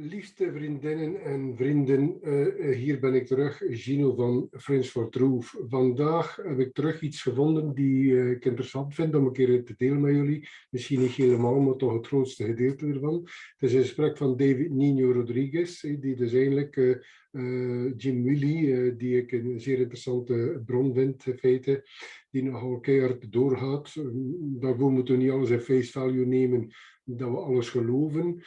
Liefste vriendinnen en vrienden, hier ben ik terug, Gino van Friends for Truth. Vandaag heb ik terug iets gevonden die ik interessant vind om een keer te delen met jullie. Misschien niet helemaal, maar toch het grootste gedeelte ervan. Het is een gesprek van David Nino Rodriguez, die dus eigenlijk Jim Willie, die ik een zeer interessante bron vind, in feite, die nogal keihard doorgaat. Daarvoor moeten we niet alles in face value nemen, dat we alles geloven,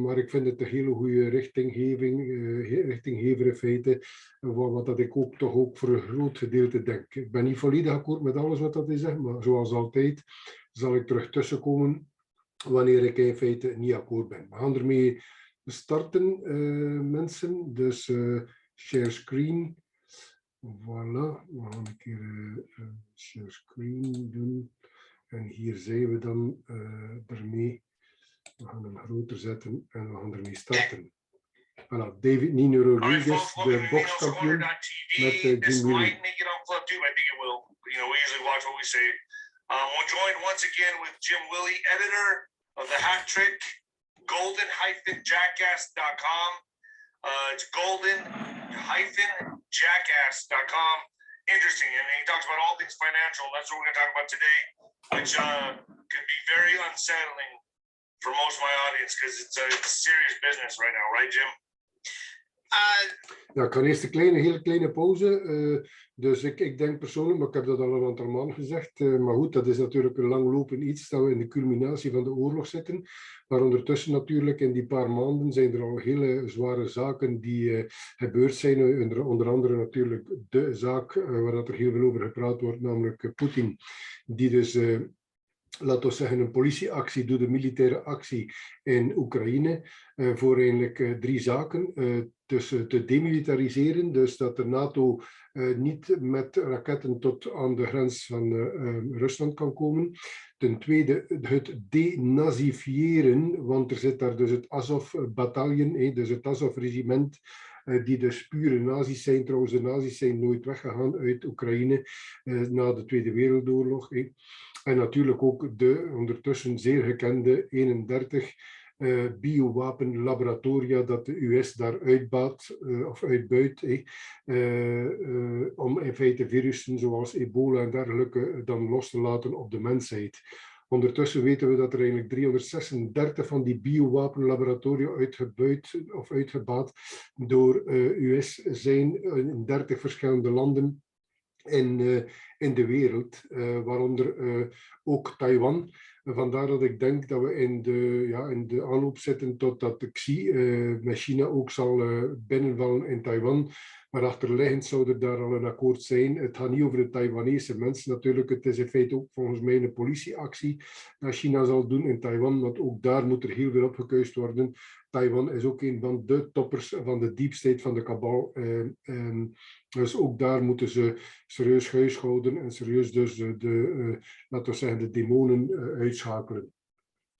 maar ik vind het een hele goede richtinggever in feite, wat dat ik ook toch ook voor een groot gedeelte denk. Ik ben niet volledig akkoord met alles wat dat is, maar zoals altijd zal ik terug tussenkomen wanneer ik in feite niet akkoord ben. We gaan ermee starten, mensen, dus share screen. Voilà, we gaan een keer share screen doen. En hier zijn we dan ermee. We gaan hem groter zetten en we gaan ermee starten. Voilà, David Nino Rodriguez, de bokskampioen met Jim Willie. We're joined once again with Jim Willie, editor of the hat trick, golden-jackass.com. It's golden-jackass.com. Interesting, and he talks about all things financial. That's what we're going to talk about today, which can be very unsettling for most of my audience because it's a serious business right now, right, Jim? Ja, ik ga eerst een hele kleine pauze. Dus ik denk persoonlijk, maar ik heb dat al een aantal maanden gezegd, maar goed, dat is natuurlijk een langlopend iets dat we in de culminatie van de oorlog zitten. Maar ondertussen natuurlijk, in die paar maanden zijn er al hele zware zaken die gebeurd zijn. Onder andere natuurlijk de zaak waar dat er heel veel over gepraat wordt, namelijk Poetin, die dus... laten we zeggen, een politieactie doet, een militaire actie in Oekraïne, voor eigenlijk 3 zaken. Dus te demilitariseren, dus dat de NATO niet met raketten tot aan de grens van Rusland kan komen. Ten tweede het denazifiëren, want er zit daar dus het Azov-bataljon, dus het Azov-regiment, die dus pure nazi's zijn. Trouwens, de nazi's zijn nooit weggegaan uit Oekraïne na de Tweede Wereldoorlog. En natuurlijk ook de ondertussen zeer gekende 31 biowapenlaboratoria dat de US daar uitbuit, om in feite virussen zoals ebola en dergelijke dan los te laten op de mensheid. Ondertussen weten we dat er eigenlijk 336 van die biowapenlaboratoria uitgebaat door US zijn in 30 verschillende landen in de wereld, waaronder ook Taiwan. Vandaar dat ik denk dat we in de aanloop zitten totdat de Xi met China ook zal binnenvallen in Taiwan. Maar achterliggend zou er daar al een akkoord zijn. Het gaat niet over de Taiwanese mensen natuurlijk. Het is in feite ook volgens mij een politieactie dat China zal doen in Taiwan. Want ook daar moet er heel veel opgekuist worden. Taiwan is ook een van de toppers van de deep state van de kabal. Dus ook daar moeten ze serieus huishouden en serieus dus laten we zeggen, de demonen uitschakelen.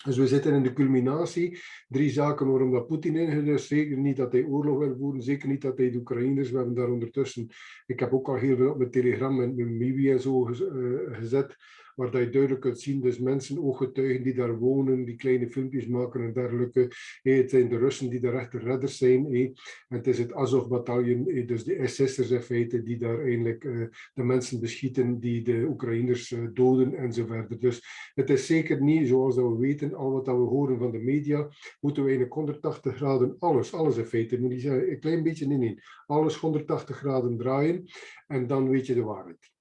Dus we zitten in de culminatie. 3 zaken waarom dat Poetin ingrijpt. Zeker niet dat hij oorlog wil voeren. Zeker niet dat hij de Oekraïners. We hebben daar ondertussen... Ik heb ook al heel veel op mijn Telegram en mijn MeWe en zo gezet. Waar dat je duidelijk kunt zien. Dus mensen, ooggetuigen die daar wonen. Die kleine filmpjes maken en dergelijke. Het zijn de Russen die daar echt de redders zijn. En het is het Azov-bataljon. Dus de SS'ers in feite. Die daar eigenlijk de mensen beschieten. Die de Oekraïners doden enzovoort. Dus het is zeker niet zoals dat we weten. Al wat dat we horen van de media, moeten we eigenlijk 180 graden, alles in feite, moet niet zeggen, een klein beetje, nee, alles 180 graden draaien en dan weet je de waarheid.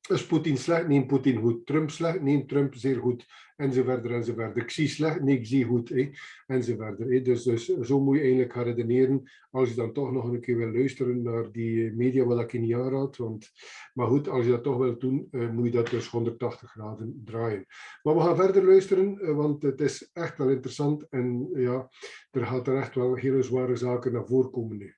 Is Poetin slecht? Nee, Poetin goed. Trump slecht? Nee, Trump zeer goed. Enzovoort, enzovoort. Xi slecht? Nee, Xi goed. Enzovoort. Dus zo moet je eigenlijk gaan redeneren. Als je dan toch nog een keer wil luisteren naar die media, wat ik je niet aanraad. Maar goed, als je dat toch wil doen, moet je dat dus 180 graden draaien. Maar we gaan verder luisteren, want het is echt wel interessant. En ja, er gaat er echt wel hele zware zaken naar voren komen nu.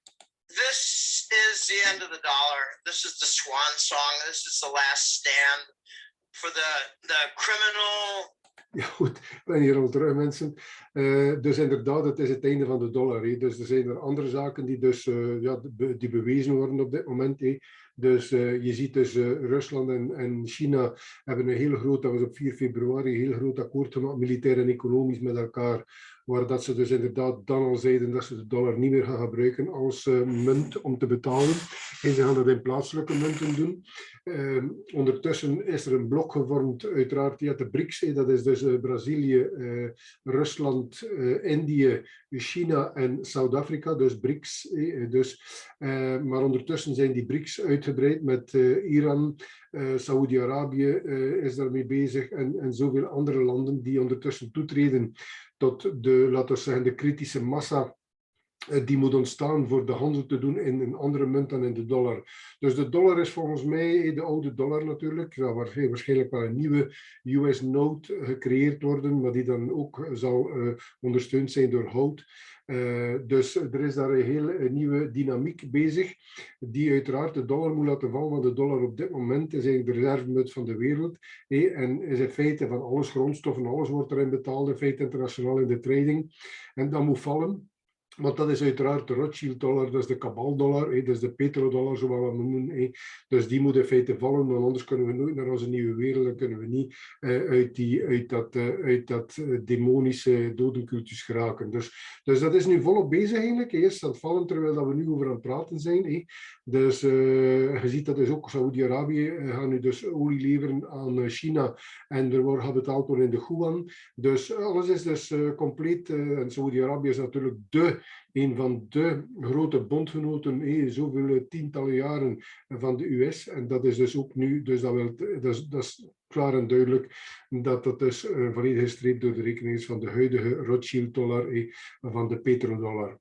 The end of the dollar. This is the swan song. This is the last stand for the criminal. Ja goed, ik ben hier al terug mensen. Dus inderdaad, het is het einde van de dollar. Dus er zijn er andere zaken die dus die bewezen worden op dit moment. Dus je ziet dus Rusland en China hebben een heel groot, dat was op 4 februari, een heel groot akkoord gemaakt, militair en economisch met elkaar, waar dat ze dus inderdaad dan al zeiden dat ze de dollar niet meer gaan gebruiken als munt om te betalen. En ze gaan dat in plaatselijke munten doen. Ondertussen is er een blok gevormd, uiteraard, ja, de BRICS, dat is dus Brazilië, Rusland, Indië, China en Zuid-Afrika, dus BRICS. Maar ondertussen zijn die BRICS uitgebreid met Iran, Saoedi-Arabië is daarmee bezig en zoveel andere landen die ondertussen toetreden tot de, laten we zeggen, de kritische massa die moet ontstaan voor de handel te doen in een andere munt dan in de dollar. Dus de dollar is volgens mij de oude dollar natuurlijk, waar waarschijnlijk wel een nieuwe US note gecreëerd worden, maar die dan ook zal ondersteund zijn door hout. Dus er is daar een hele nieuwe dynamiek bezig, die uiteraard de dollar moet laten vallen, want de dollar op dit moment is eigenlijk de reservemunt van de wereld. En is in feite van alles, grondstoffen, alles wordt erin betaald, in feite internationaal in de trading. En dat moet vallen. Want dat is uiteraard de Rothschild Dollar, dat is de Kabal-dollar, dat is de petrodollar, zoals we dat noemen. Dus die moet in feite vallen, want anders kunnen we nooit naar onze nieuwe wereld, dan kunnen we niet uit dat demonische dodencultus geraken. Dus dat is nu volop bezig eigenlijk. Eerst aan het vallen, terwijl dat we nu over aan het praten zijn. Dus je ziet dat dus ook Saoedi-Arabië gaan nu dus olie leveren aan China en er wordt betaald worden in de yuan. Dus alles is dus compleet. En Saoedi-Arabië is natuurlijk een van de grote bondgenoten, zoveel tientallen jaren van de US. En dat is dus ook nu, dus dat is klaar en duidelijk dat dat dus volledig gestreept door de rekening is van de huidige Rothschild Dollar, van de petrodollar.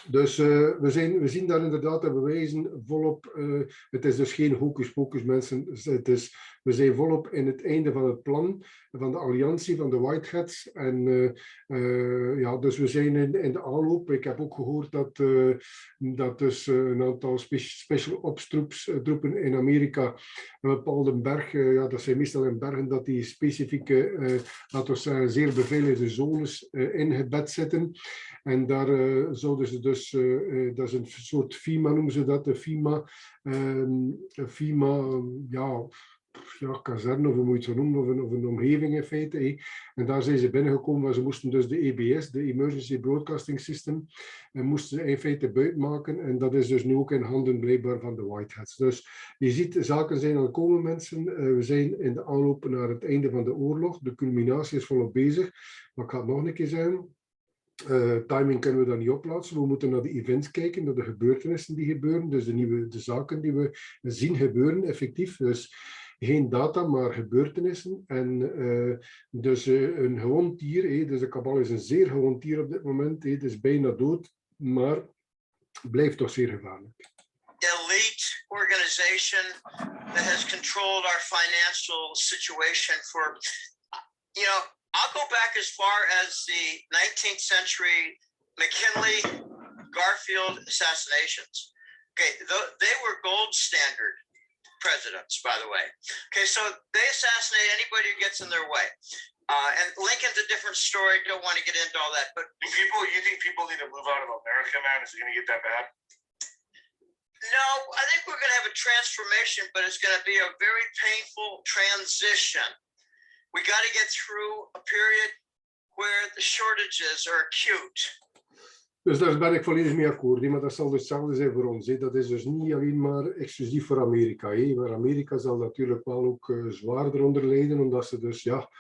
Dus we zien daar inderdaad de bewijzen volop. Het is dus geen hocus pocus, mensen. We zijn volop in het einde van het plan van de alliantie, van de Whiteheads. En ja, dus we zijn in de aanloop. Ik heb ook gehoord dat dus een aantal special ops troepen in Amerika een bepaalde berg, ja, dat zijn meestal in bergen, dat die specifieke, laten we zeggen, zeer beveiligde zones ingebed zitten. En daar zouden ze dus, dat is een soort FEMA noemen ze dat, de FEMA, ja, kazerne of hoe moet je het zo noemen, of een omgeving in feite. En daar zijn ze binnengekomen, maar ze moesten dus de EBS, de Emergency Broadcasting System, moesten ze in feite buitmaken. En dat is dus nu ook in handen blijkbaar van de Whiteheads. Dus je ziet, zaken zijn aan het komen, mensen. We zijn in de aanloop naar het einde van de oorlog. De culminatie is volop bezig. Maar ik ga het nog een keer zeggen. Timing kunnen we dan niet opplaatsen. We moeten naar de events kijken, naar de gebeurtenissen die gebeuren. Dus de zaken die we zien gebeuren, effectief. Dus geen data, maar gebeurtenissen. En dus een gewond dier, dus de kabal is een zeer gewond dier op dit moment. Het is bijna dood, maar blijft toch zeer gevaarlijk. Elite organization that has controlled our financial situation for, you know, I'll go back as far as the 19th century McKinley, Garfield assassinations. Okay, they were gold standard presidents, by the way. Okay, so they assassinate anybody who gets in their way. And Lincoln's a different story. Don't want to get into all that, but you think people need to move out of America, man? Is it going to get that bad? No, I think we're going to have a transformation, but it's going to be a very painful transition. We got to get through a period where the shortages are acute. Dus daar ben ik volledig mee akkoord, maar dat zal dus hetzelfde zijn voor ons. Dat is dus niet alleen maar exclusief voor Amerika. Maar Amerika zal natuurlijk wel ook zwaarder onder lijden, omdat ze dus, ja,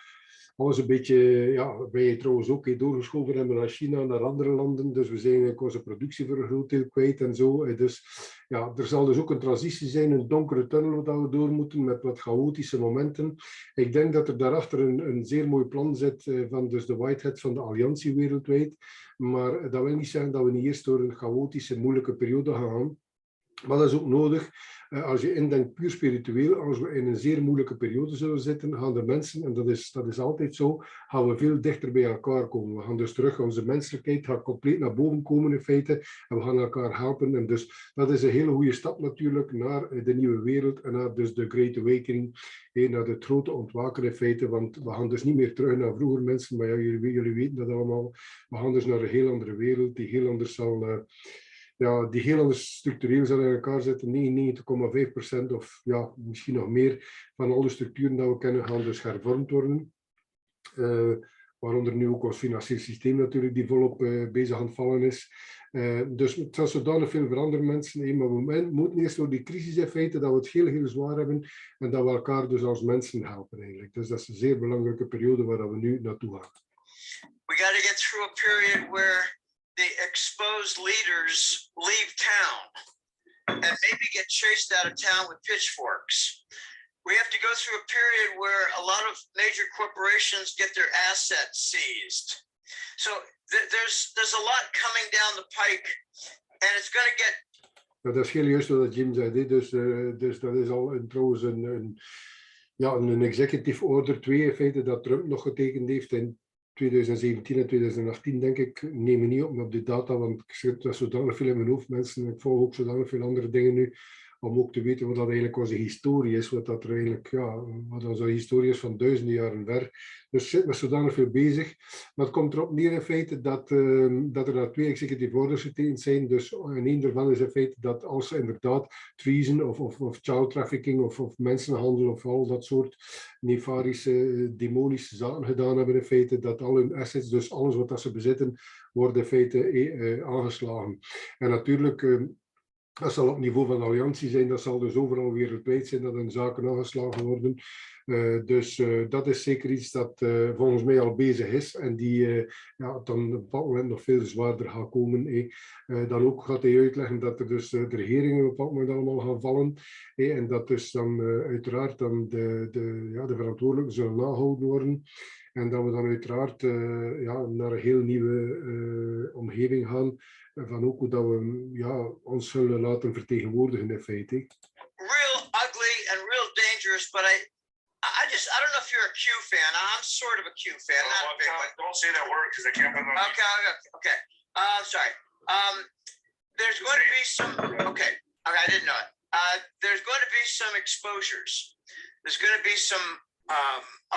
alles een beetje, ja, wij trouwens ook doorgeschoven hebben naar China, naar andere landen. Dus we zijn onze productie voor een groot deel kwijt en zo. Dus ja, er zal dus ook een transitie zijn, een donkere tunnel dat we door moeten met wat chaotische momenten. Ik denk dat er daarachter een zeer mooi plan zit van dus de Whitehead van de alliantie wereldwijd. Maar dat wil niet zeggen dat we niet eerst door een chaotische, moeilijke periode gaan. Maar dat is ook nodig. Als je indenkt puur spiritueel, als we in een zeer moeilijke periode zullen zitten, gaan de mensen, en dat is altijd zo, gaan we veel dichter bij elkaar komen. We gaan dus terug, onze menselijkheid gaat compleet naar boven komen in feite, en we gaan elkaar helpen. En dus dat is een hele goede stap natuurlijk naar de nieuwe wereld en naar dus de Great Awakening, naar het grote ontwaken in feite, want we gaan dus niet meer terug naar vroeger mensen, maar ja, jullie weten dat allemaal. We gaan dus naar een heel andere wereld, die heel anders zal ja, die heel anders structureel zullen in elkaar zitten. 99,5% of ja, misschien nog meer van alle structuren dat we kennen gaan dus hervormd worden. Waaronder nu ook ons financieel systeem natuurlijk die volop bezig aan het vallen is. Dus het zal zodanig veel veranderen mensen. Maar we moeten eerst door die crisis in feite dat we het heel zwaar hebben en dat we elkaar dus als mensen helpen eigenlijk. Dus dat is een zeer belangrijke periode waar we nu naartoe gaan. We got to get through a period where the exposed leaders leave town and maybe get chased out of town with pitchforks. We have to go through a period where a lot of major corporations get their assets seized. So there's a lot coming down the pike, and it's going to get. Ja, dat is heel juist wat Jim zei. Dus dat is al trouwens een executive order 2 in feite dat Trump nog getekend heeft in 2017 en 2018, denk ik. Ik neem me niet op de data, want ik zit zodanig veel in mijn hoofd, mensen. Ik volg ook zodanig veel andere dingen nu. Om ook te weten wat dat eigenlijk onze historie is, wat dat er eigenlijk, ja, wat onze historie is van duizenden jaren ver. Dus ik zit met zodanig veel bezig. Maar het komt erop neer in feite dat er daar 2 executive orders getekend zijn. Dus en één daarvan is in feite dat als ze inderdaad treason of child trafficking of mensenhandel of al dat soort nefarische, demonische zaken gedaan hebben in feite, dat al hun assets, dus alles wat dat ze bezitten, worden in feite aangeslagen. En natuurlijk. Dat zal op niveau van de alliantie zijn, dat zal dus overal wereldwijd zijn dat hun zaken aangeslagen worden. Dus dat is zeker iets dat volgens mij al bezig is en die dan op een bepaald moment nog veel zwaarder gaat komen. Dan ook gaat hij uitleggen dat er dus de regeringen op een bepaald moment allemaal gaan vallen. En dat dus dan uiteraard dan de verantwoordelijken zullen nagehouden worden. En dat we dan uiteraard naar een heel nieuwe omgeving gaan. Van ook hoe dat we ons zullen laten vertegenwoordigen in feite. Real ugly and real dangerous, but I don't know if you're a Q fan. I'm sort of a Q fan. Not a big one. Don't say that word because I can't put it on. Okay. Sorry. There's going to be some. Okay, I didn't know it. There's going to be some exposures. There's going to be some.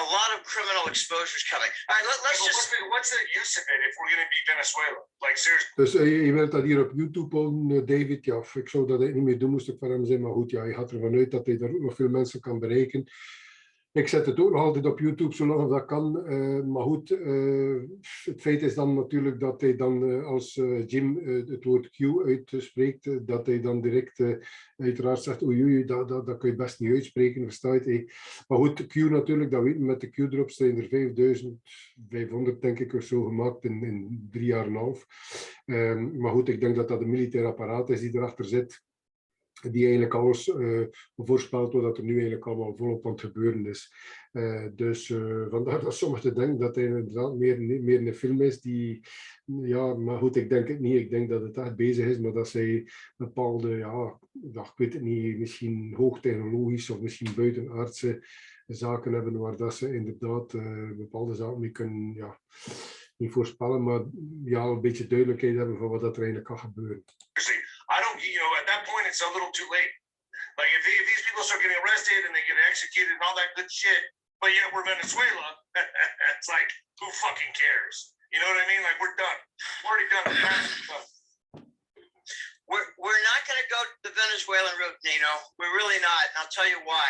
A lot of criminal exposures coming. All right, let's just. What's the use of it if we're going to be Venezuela? Like seriously. Dus je wilt dat hier op YouTube houden, David? Ja, ik zou dat niet meer doen, moest ik van hem zijn. Maar goed, ja, je gaat ervan uit dat hij daar ook nog veel mensen kan bereiken. Ik zet het ook nog altijd op YouTube, zolang dat kan. Maar goed, het feit is dan natuurlijk dat hij dan, als Jim het woord Q uitspreekt, dat hij dan direct uiteraard zegt, oei, dat kun je best niet uitspreken, verstaat je? Maar goed, Q natuurlijk, dat weten we, met de Q-drop zijn er 5500, denk ik, of zo gemaakt in 3 jaar en een half. Maar goed, ik denk dat dat een militair apparaat is die erachter zit. Die eigenlijk alles voorspelt wat er nu eigenlijk allemaal volop aan het gebeuren is. Dus vandaar dat sommigen denken dat hij inderdaad meer een film is die... Ja, maar goed, ik denk het niet. Ik denk dat het echt bezig is, maar dat zij bepaalde, ik weet het niet, misschien hoogtechnologisch of misschien buitenaardse zaken hebben waar dat ze inderdaad bepaalde zaken mee kunnen, niet voorspellen, maar een beetje duidelijkheid hebben van wat dat er eigenlijk kan gebeuren. I don't, at that point, it's a little too late. Like, if these people start getting arrested and they get executed and all that good shit, but yet we're Venezuela, it's like, who fucking cares? You know what I mean? Like, we're done. We're already done. We're not going to go the Venezuelan route, Nino. We're really not. And I'll tell you why.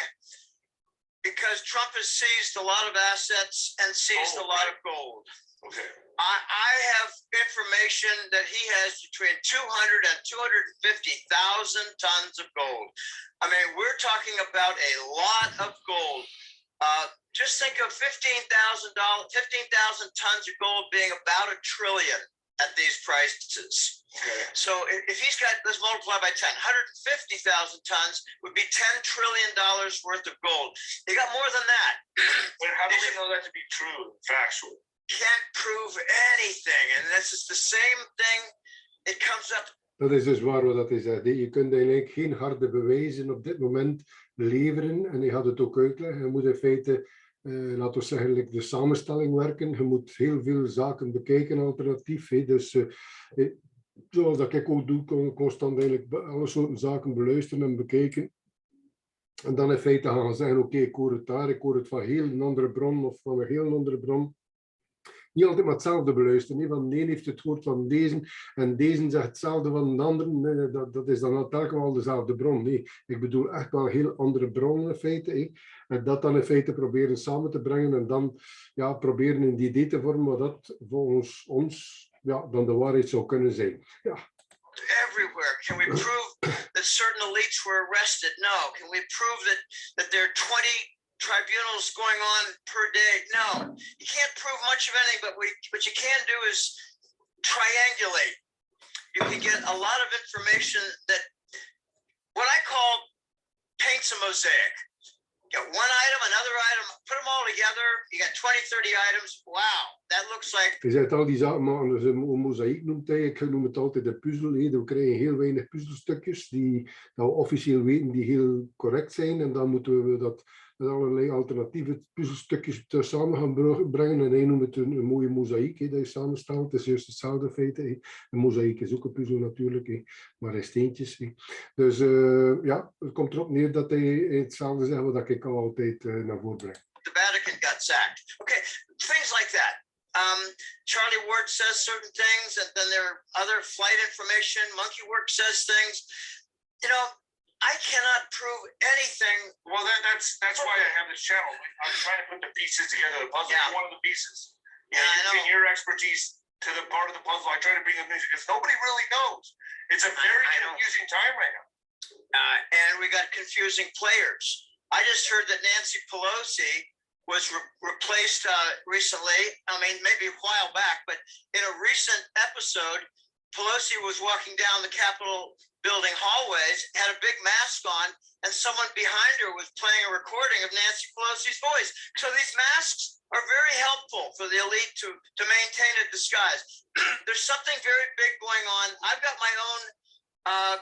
Because Trump has seized a lot of assets and seized a lot of gold. Okay. I have information that he has between 200 and 250,000 tons of gold. I mean, we're talking about a lot of gold. Just think of 15,000 tons of gold being about $1 trillion at these prices. Okay. So if he's got, let's multiply by 10, 150,000 tons would be $10 trillion worth of gold. He got more than that. But how do we know that to be true, factual? Can't prove anything, and this is the same thing. It comes up. Dat is dus waar wat hij zegt. Je kunt eigenlijk geen harde bewijzen op dit moment leveren en hij gaat het ook uitleggen. Je moet in feite, laten we zeggen, de samenstelling werken. Je moet heel veel zaken bekijken alternatief. Dus zoals dat ik ook doe, constant eigenlijk alle soorten zaken beluisteren en bekijken. En dan in feite gaan we zeggen, oké, ik hoor het daar, ik hoor het van heel een andere bron of van een heel andere bron. niet altijd maar hetzelfde beluisteren. Nee. Van de een heeft het woord van deze en deze zegt hetzelfde van de ander. Nee, dat is dan telkens wel dezelfde bron. Nee, ik bedoel echt wel heel andere bronnen in feite. En dat dan in feite proberen samen te brengen en dan proberen een idee te vormen wat dat volgens ons dan de waarheid zou kunnen zijn. Ja. Everywhere. Can we prove that certain elites were arrested? No. Can we prove that there are 20 tribunals going on per day? No. You can't prove much of anything, but what you can do is triangulate. You can get a lot of information that what I call paints a mosaic. You got one item, another item, put them all together, you got 20, 30 items. Wow, that looks like... Je zegt al die zaken, maar een mozaïek noemt hij. Ik noem het altijd een puzzel. We krijgen heel weinig puzzelstukjes die we officieel weten die heel correct zijn. En dan moeten we dat met allerlei alternatieve puzzelstukjes samen gaan brengen. En hij noemt het een mooie mozaïek dat je samenstelt. Het is juist hetzelfde feit. Een mozaïek is ook een puzzel natuurlijk, maar in steentjes. Dus het komt erop neer dat hij hetzelfde zegt wat ik al altijd naar voren breng. The Vatican got sacked. Okay, things like that. Charlie Ward says certain things, and then there are other flight information. Monkey Work says things. You know, I cannot prove anything. Well, that's why I have this channel. I'm trying to put the pieces together. The puzzle is one of the pieces. Yeah, I know. Bring your expertise to the part of the puzzle. I try to bring them in because nobody really knows. It's a very confusing time right now. And we got confusing players. I just heard that Nancy Pelosi was replaced recently. I mean, maybe a while back, but in a recent episode, Pelosi was walking down the Capitol building hallways, had a big mask on, and someone behind her was playing a recording of Nancy Pelosi's voice. So these masks are very helpful for the elite to maintain a disguise. There's something very big going on. I've got my own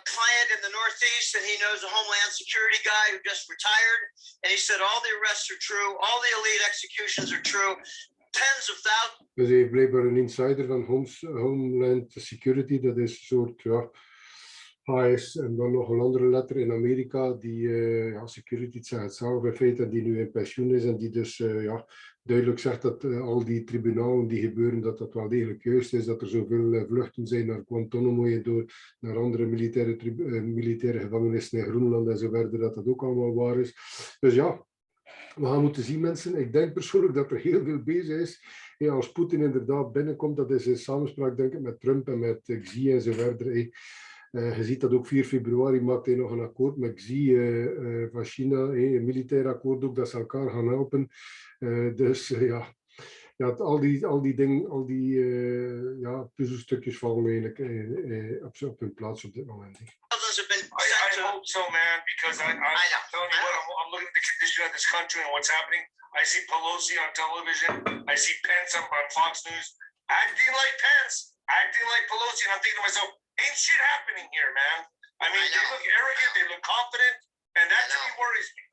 client in the Northeast, and he knows a Homeland Security guy who just retired, and he said all the arrests are true, all the elite executions are true, tens of thousands. Dus hij heeft blijkbaar een insider van Homeland Security, dat is een soort HS en dan nog een andere letter in Amerika, die security, het zijn hetzelfde in feite, die nu in pensioen is en die dus duidelijk zegt dat al die tribunalen die gebeuren, dat dat wel degelijk juist is, dat er zoveel vluchten zijn naar Guantanamo en naar andere militaire gevangenissen in Groenland en zo verder, dat dat ook allemaal waar is. Dus ja, we gaan moeten zien, mensen. Ik denk persoonlijk dat er heel veel bezig is. Als Poetin inderdaad binnenkomt, dat is in samenspraak denk ik met Trump en met Xi en zo verder. Je ziet dat ook 4 februari maakt hij nog een akkoord met Xi van China, een militair akkoord ook, dat ze elkaar gaan helpen. Al die dingen, al die puzzelstukjes vallen eigenlijk op hun plaats op dit moment. I hope so, man, because I'm telling you what, I'm looking at the condition of this country and what's happening. I see Pelosi on television. I see Pence on Fox News acting like Pence, acting like Pelosi, and I'm thinking to myself, ain't shit happening here, man. I mean, they look arrogant, they look confident, and that to me worries me.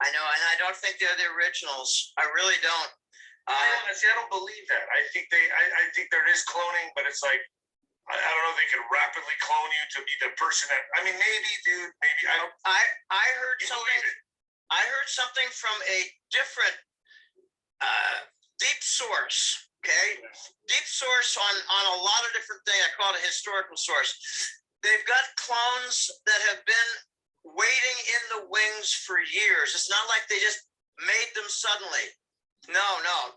I know, and I don't think they're the originals. I really don't. I don't believe that. I think there is cloning, but it's like, I don't know if they can rapidly clone you to be the person that, I mean, maybe, dude, maybe. I heard something. I heard something from a different deep source. Okay, deep source on a lot of different things. I call it a historical source. They've got clones that have been waiting in the wings for years. It's not like they just made them suddenly. No.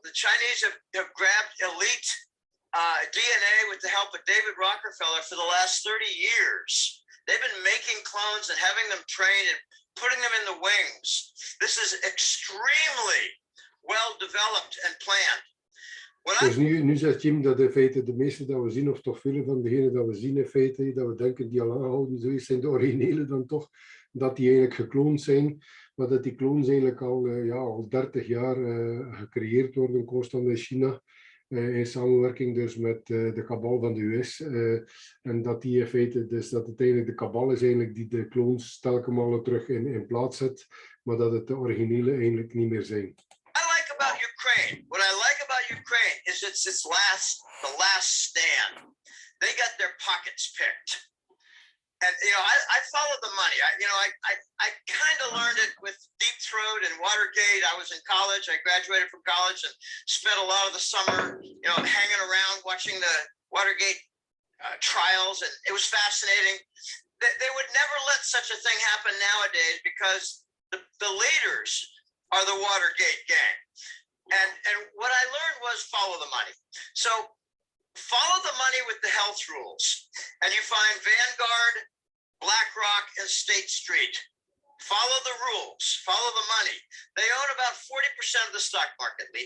The Chinese have grabbed elite DNA with the help of David Rockefeller for the last 30 years. They've been making clones and having them trained and putting them in the wings. This is extremely well developed and planned. Dus nu zegt Jim dat in feite de meeste dat we zien, of toch vele van degenen dat we zien in feite, dat we denken die al aangehouden geweest zijn, de originele dan toch, dat die eigenlijk gekloond zijn, maar dat die clones eigenlijk al 30 jaar gecreëerd worden, constant in China, in samenwerking dus met de kabal van de US. En dat die in feite, dus dat het eigenlijk de kabal is eigenlijk die de clones telkens malen terug in plaats zet, maar dat het de originele eigenlijk niet meer zijn. What I like about Ukraine is it's the last stand. They got their pockets picked. And I follow the money. I kind of learned it with Deep Throat and Watergate. I was in college. I graduated from college and spent a lot of the summer, hanging around watching the Watergate trials, and it was fascinating. They would never let such a thing happen nowadays because the leaders are the Watergate gang. And what I learned was follow the money. So follow the money with the health rules, and you find Vanguard, BlackRock, and State Street. Follow the rules, follow the money. They own about 40% of the stock market, 40%.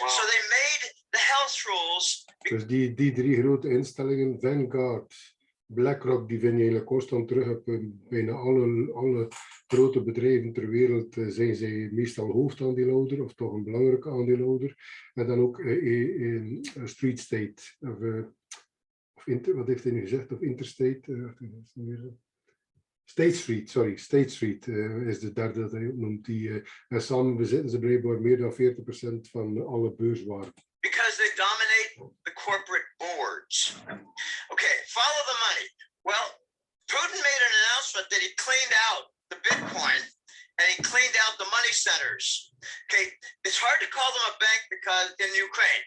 Wow. So they made the health rules. Dus die drie grote instellingen, Vanguard, BlackRock, die vind je eigenlijk constant terug op bijna alle grote bedrijven ter wereld. Zijn zij meestal hoofdaandeelhouder of toch een belangrijke aandeelhouder. En dan ook Street State. Wat heeft hij nu gezegd? Of Interstate? State Street is de derde dat hij noemt. En samen bezitten ze blijkbaar meer dan 40% van alle beurswaarde. Because they dominate the corporate boards. Okay, follow the money. Well, Putin made an announcement that he cleaned out the Bitcoin and he cleaned out the money centers. Okay, it's hard to call them a bank because in Ukraine,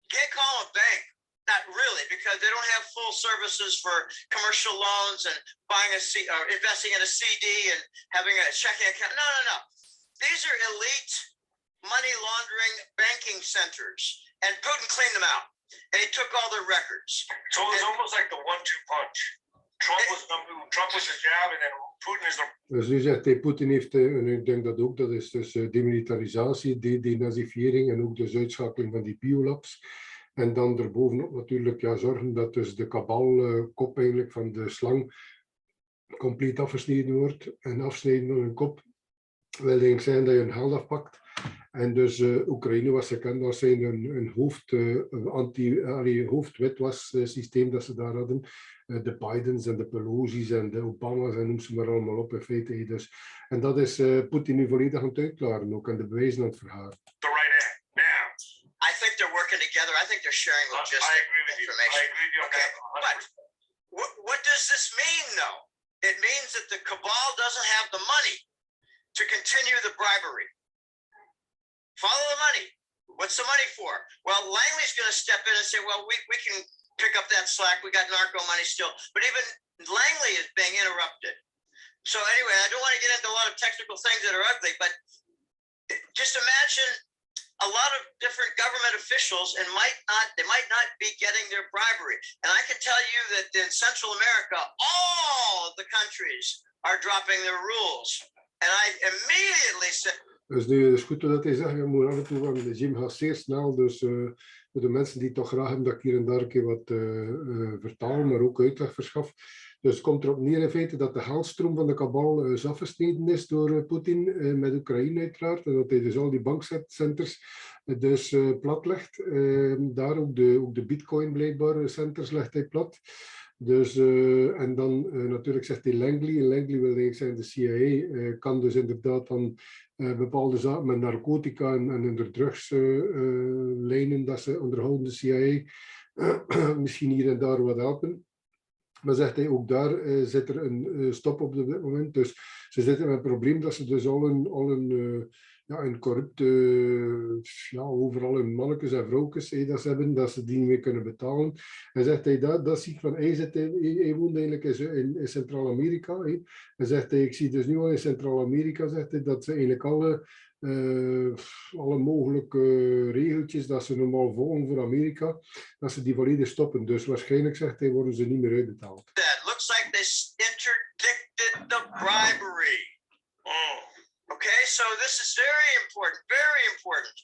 you can't call them a bank. Not really, because they don't have full services for commercial loans and buying or investing in a CD and having a checking account. No. These are elite money laundering banking centers, and Putin cleaned them out, and he took all their records. So it was almost like the 1-2 punch. Trump was the jab, and then Putin is the. Dus nu zegt hij, Poetin heeft, en ik denk dat ook, dat is dus demilitarisatie, denazifiering en ook dus uitschakeling van die biolabs. En dan erbovenop natuurlijk zorgen dat dus de kabalkop eigenlijk van de slang compleet afgesneden wordt. En afsnijden van een kop wil eigenlijk zijn dat je een geld afpakt. En dus Oekraïne was gekend als zijn een hoofdwitwassysteem dat ze daar hadden. De Bidens en de Pelosi's en de Obama's en noem ze maar allemaal op in feite. Dus. En dat is Poetin nu volledig aan het uitklaren ook en de bewijzen aan het verhalen. I think they're working together. I think they're sharing logistics. I agree with information. You. I agree with you. Okay, but what does this mean, though? It means that the cabal doesn't have the money to continue the bribery. Follow the money. What's the money for? Well, Langley's going to step in and say, well, we can pick up that slack. We got narco money still. But even Langley is being interrupted. So anyway, I don't want to get into a lot of technical things that are ugly, but just imagine a lot of different government officials and they might not be getting their bribery. And I can tell you that in Central America, all of the countries are dropping their rules. And I immediately said. Dus nu is goed dat hij zegt, je moet af en toe aan het regime gaat zeer snel. Dus voor de mensen die toch graag hebben dat ik hier en daar een keer wat vertaal, maar ook uitleg verschaf. Dus het komt erop neer in feite dat de geldstroom van de kabal afgesneden is door Poetin met Oekraïne uiteraard. En dat hij dus al die bankcenters dus plat legt. Daar ook de bitcoin blijkbaar centers legt hij plat. Dus, en dan natuurlijk zegt hij Langley. En Langley wil eigenlijk zijn de CIA kan dus inderdaad dan bepaalde zaken met narcotica en de drugslijnen dat ze onderhouden de CIA misschien hier en daar wat helpen. Maar zegt hij, ook daar zit er een stop op dit moment. Dus ze zitten met het probleem dat ze dus al een corrupte, overal een mannetjes en vrouwtjes dat ze hebben, dat ze die niet meer kunnen betalen. En zegt hij, dat zie ik van, hij woont eigenlijk in Centraal-Amerika. En zegt hij, ik zie dus nu al in Centraal-Amerika, zegt hij, dat ze eigenlijk alle mogelijke regeltjes dat ze normaal volgen voor Amerika, dat ze die volledig stoppen. Dus waarschijnlijk, zegt hij, worden ze niet meer uitbetaald. That looks like they interdicted the bribery. Okay, so this is very important, very important.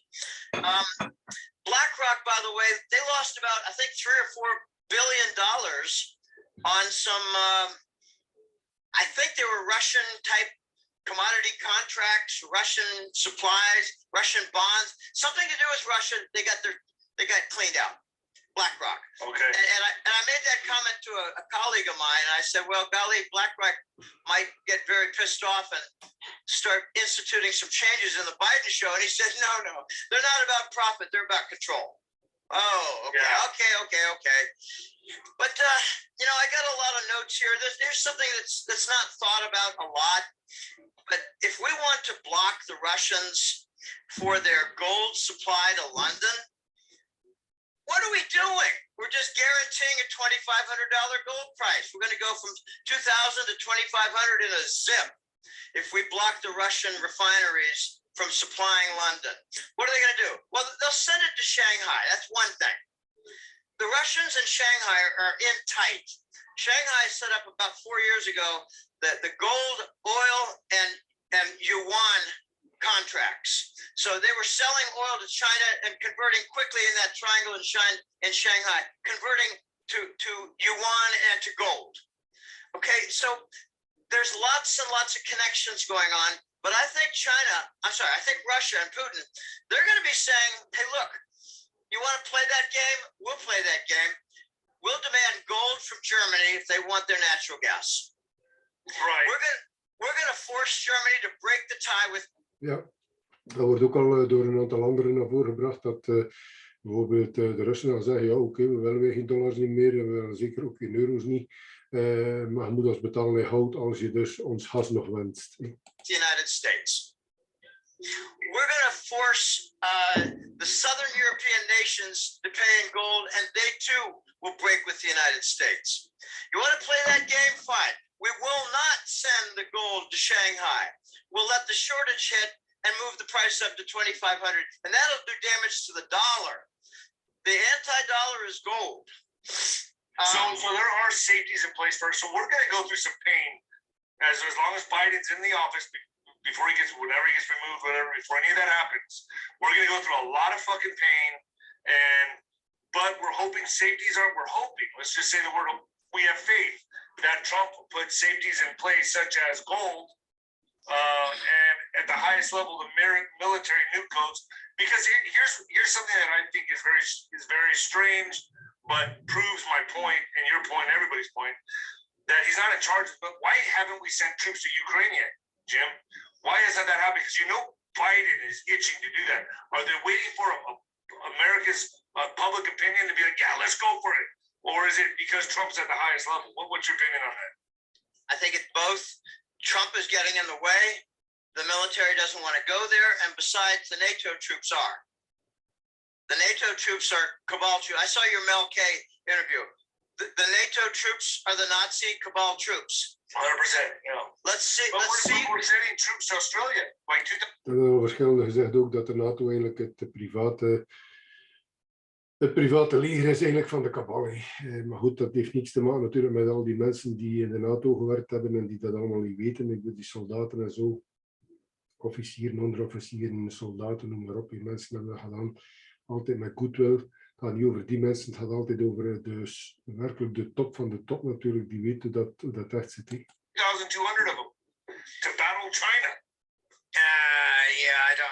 BlackRock, by the way, they lost about, I think, $3 or $4 billion on some, I think they were Russian type commodity contracts, Russian supplies, Russian bonds, something to do with Russia. They got cleaned out. BlackRock. Okay. And I made that comment to a colleague of mine. I said, well, golly, BlackRock might get very pissed off and start instituting some changes in the Biden show. And he said, no, they're not about profit. They're about control. Oh, okay, Yeah. okay. But I got a lot of notes here. There's something that's not thought about a lot. But if we want to block the Russians for their gold supply to London, what are we doing? We're just guaranteeing a $2,500 gold price. We're going to go from 2,000 to 2,500 in a zip if we block the Russian refineries from supplying London. What are they going to do? Well, they'll send it to Shanghai. That's one thing. The Russians in Shanghai are in tight. Shanghai set up about 4 years ago the gold, oil, and yuan contracts. So they were selling oil to China and converting quickly in that triangle in Shanghai, converting to yuan and to gold. Okay, so there's lots and lots of connections going on. But I think I think Russia and Putin, they're going to be saying, hey, look, you want to play that game? We'll play that game. We'll demand gold from Germany if they want their natural gas. Right. We're going to force Germany to break the tie with. Ja, dat wordt ook al door een aantal anderen naar voren gebracht dat bijvoorbeeld de Russen al zeggen, ja oké, we willen weer geen dollars niet meer, we willen zeker ook geen euro's niet, maar je moet ons betalen in goud als je dus ons gas nog wenst. The United States. We're going to force the Southern European nations to pay in gold, and they too will break with the United States. You want to play that game? Fine. We will not send the gold to Shanghai. We'll let the shortage hit and move the price up to 2,500, and that'll do damage to the dollar. The anti-dollar is gold. So there are safeties in place first. So we're going to go through some pain as long as Biden's in the office before whenever he gets removed, whatever, before any of that happens. We're going to go through a lot of fucking pain, but we're hoping let's just say the word, we have faith that Trump will put safeties in place, such as gold, and at the highest level, the military nuke codes. Because here's something that I think is very strange, but proves my point and your point, everybody's point, that he's not in charge. But why haven't we sent troops to Ukraine yet, Jim? Why isn't that happening? Because Biden is itching to do that. Are they waiting for America's public opinion to be like, yeah, let's go for it? Or is it because Trump's at the highest level? What's your opinion on that? I think it's both. Trump is getting in the way. The military doesn't want to go there. And besides, the NATO troops are. The NATO troops are cabal troops. I saw your Mel K interview. The NATO troops are the Nazi cabal troops. 100%. Let's see. We're sending troops to Australia. Er zijn verschillende gezegd ook dat de NATO eigenlijk het private leger is eigenlijk van de kabal. Maar goed, dat heeft niets te maken natuurlijk met al die mensen die in de NATO gewerkt hebben en die dat allemaal niet weten. Ik bedoel, die soldaten en zo, officieren, onderofficieren, soldaten, noem maar op. Die mensen hebben dat gedaan altijd met goodwill. Het gaat niet over die mensen, het gaat altijd over dus werkelijk de top van de top natuurlijk, die weten dat dat echt zit. 1,200 of them to battle China.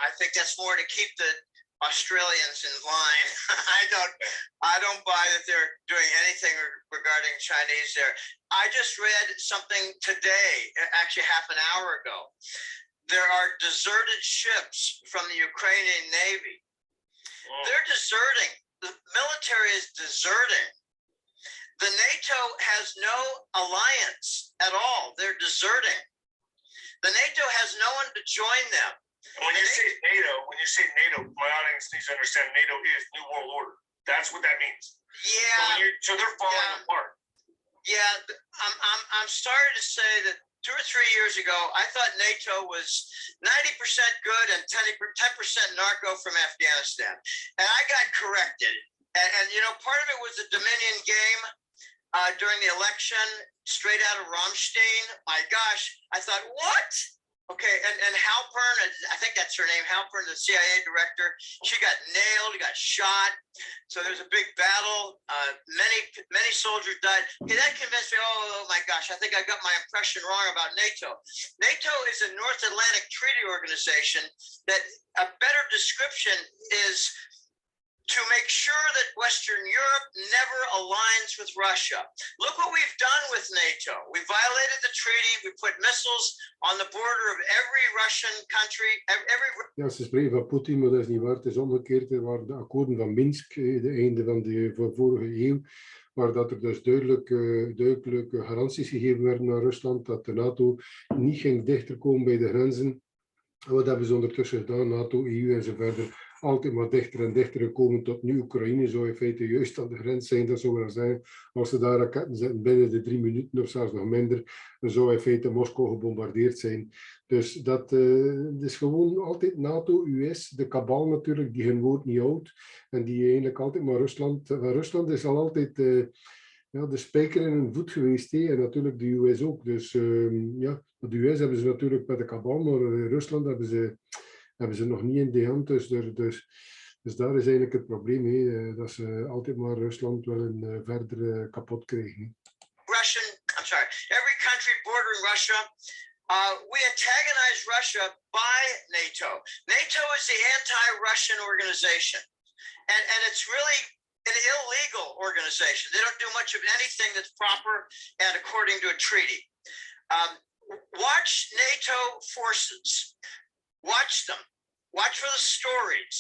I think that's more to keep the Australians in line. I don't buy that they're doing anything regarding Chinese there. I just read something today, actually half an hour ago. There are deserted ships from the Ukrainian Navy. They're deserting. The military is deserting. The NATO has no alliance at all. They're deserting. The NATO has no one to join them. When you say NATO, my audience needs to understand NATO is New World Order. That's what that means. Yeah. So they're falling apart. Yeah, I'm sorry to say that 2 or 3 years ago, I thought NATO was 90% good and 10% narco from Afghanistan. And I got corrected. And part of it was the Dominion game during the election, straight out of Ramstein. My gosh, I thought, what? Okay, and Halpern, I think that's her name, Halpern, the CIA director, she got nailed, got shot. So there's a big battle. Many soldiers died. Okay, that convinced me, oh my gosh, I think I got my impression wrong about NATO. NATO is a North Atlantic Treaty Organization that a better description is to make sure that Western Europe never aligns with Russia. Look what we've done with NATO. We violated the treaty. We put missiles on the border of every Russian country. Ja, ze spreken van Poetin, maar dat is niet waar. Het is omgekeerd. Er waren de akkoorden van Minsk, het einde van de vorige eeuw, waar dat er dus duidelijke garanties gegeven werden aan Rusland dat de NATO niet ging dichterkomen bij de grenzen. En wat hebben ze ondertussen gedaan? NATO, EU en zo verder. Altijd maar dichter en dichter gekomen tot nu. Oekraïne zou in feite juist aan de grens zijn. Dat zou wel zijn, als ze daar raketten zetten binnen de 3 minuten of zelfs nog minder, dan zou in feite Moskou gebombardeerd zijn. Dus dat is gewoon altijd NATO, US, de kabal natuurlijk, die hun woord niet houdt. En die eigenlijk altijd maar Rusland is al altijd de spijker in hun voet geweest. En natuurlijk de US ook. Dus ja, de US hebben ze natuurlijk met de kabal, maar Rusland hebben ze nog niet in de hand. Dus daar is eigenlijk het probleem, dat ze altijd maar Rusland willen verder kapot krijgen. Every country bordering Russia, we antagonize Russia by NATO. NATO is the anti-Russian organization. And it's really an illegal organization. They don't do much of anything that's proper and according to a treaty. Watch NATO forces. Watch them. Watch for the stories.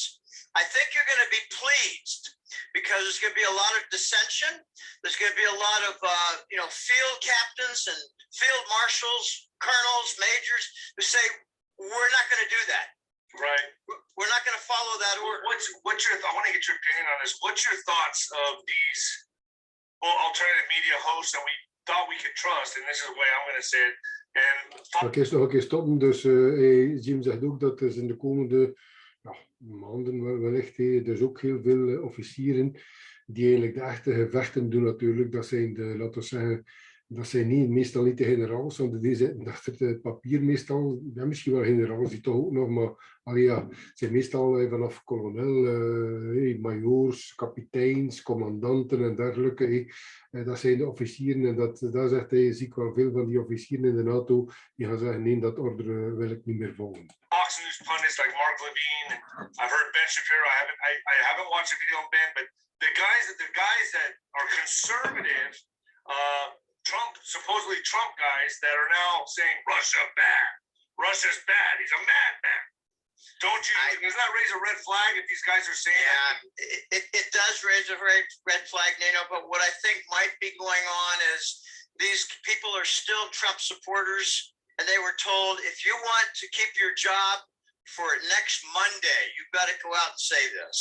I think you're going to be pleased because there's going to be a lot of dissension. There's going to be a lot of field captains and field marshals, colonels, majors who say we're not going to do that. Right. We're not going to follow that order. What's your? I want to get your opinion on this. What's your thoughts of these alternative media hosts that we thought we could trust? And this is the way I'm going to say it. Ik is nog een keer stoppen. Dus Jim zegt ook dat er in de komende maanden wellicht dus ook heel veel officieren die eigenlijk de echte gevechten doen natuurlijk. Dat zijn laten we zeggen, dat zijn meestal niet de generaals, want die zitten achter het papier meestal. Ja, misschien wel generaals die toch ook nog, maar het zijn meestal vanaf kolonel, majoors, kapiteins, commandanten en dergelijke. Dat zijn de officieren en daar zegt hij, zie ik wel veel van die officieren in de NATO, die gaan zeggen, nee, dat orde wil ik niet meer volgen. Fox News pundits like Mark Levine, I've heard Ben Shapiro, I haven't watched a video on Ben, but the guys that are conservative, supposedly Trump guys that are now saying Russia's bad, he's a madman. Doesn't that raise a red flag if these guys are saying that? It does raise a red flag, Nino, but what I think might be going on is these people are still Trump supporters, and they were told, if you want to keep your job for next Monday, you've got to go out and say this.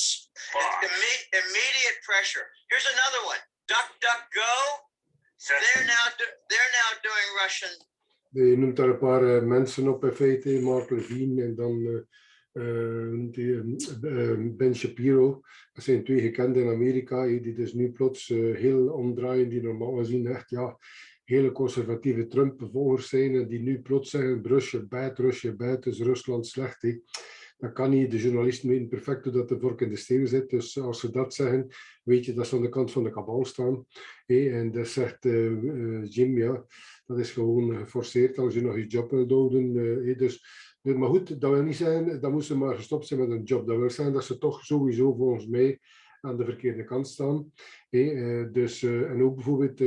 Immediate pressure. Here's another one. DuckDuckGo. They're now doing Russian. Je noemt daar een paar mensen op in feite, Mark Levine en dan Ben Shapiro. Dat zijn 2 gekenden in Amerika, die dus nu plots heel omdraaien, die normaal gezien echt hele conservatieve Trump-volgers zijn en die nu plots zeggen Russia bad, dus Rusland slecht. Dat kan niet. De journalisten weten perfect hoe dat de vork in de steel zit. Dus als ze dat zeggen, weet je dat ze aan de kant van de kabal staan. En dat zegt Jim, ja, dat is gewoon geforceerd als je nog je job wilt houden. Maar goed, dat wil niet zijn, dat moesten maar gestopt zijn met een job. Dat wil zijn dat ze toch sowieso volgens mij aan de verkeerde kant staan. En ook bijvoorbeeld,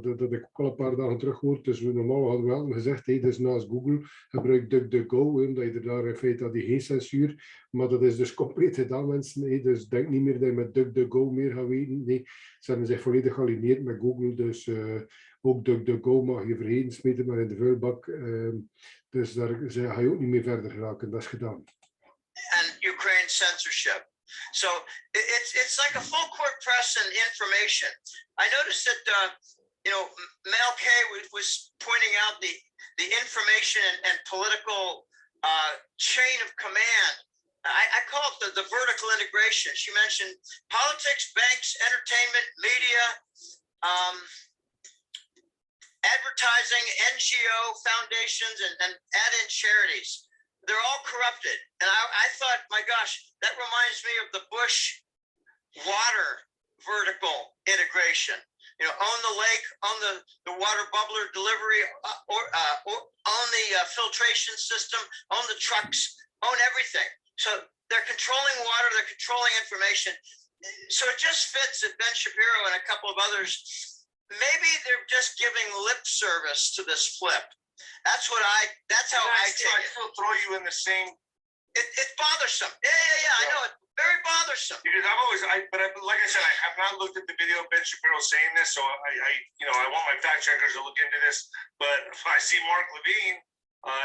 dat heb ik ook al een paar dagen terug gehoord. Dus normaal hadden we al gezegd, dus naast Google gebruik DuckDuckGo, omdat je er daar in feite had geen censuur. Maar dat is dus compleet gedaan, mensen. Dus denk niet meer dat je met DuckDuckGo meer gaat weten. Nee, ze hebben zich volledig gealineerd met Google. Dus ook DuckDuckGo mag je vergeten, smeten maar in de vuilbak. Dus daar ga je ook niet meer verder geraken. Dat is gedaan. And Ukraine censorship. So it's like a full court press and information. I noticed that Mel K was pointing out the information and political chain of command. I call it the vertical integration. She mentioned politics, banks, entertainment, media, advertising, NGO, foundations, and add-in charities. They're all corrupted. And I thought, my gosh, that reminds me of the Bush water vertical integration. Own the lake, own the water bubbler delivery, own the filtration system, own the trucks, own everything. So they're controlling water, they're controlling information. so it just fits that Ben Shapiro and a couple of others, maybe they're just giving lip service to this flip. That's how I take it. I still throw you in the same. It's bothersome. Yeah. I know it's very bothersome. Because like I said, I have not looked at the video of Ben Shapiro saying this, so I want my fact checkers to look into this. But if I see Mark Levine,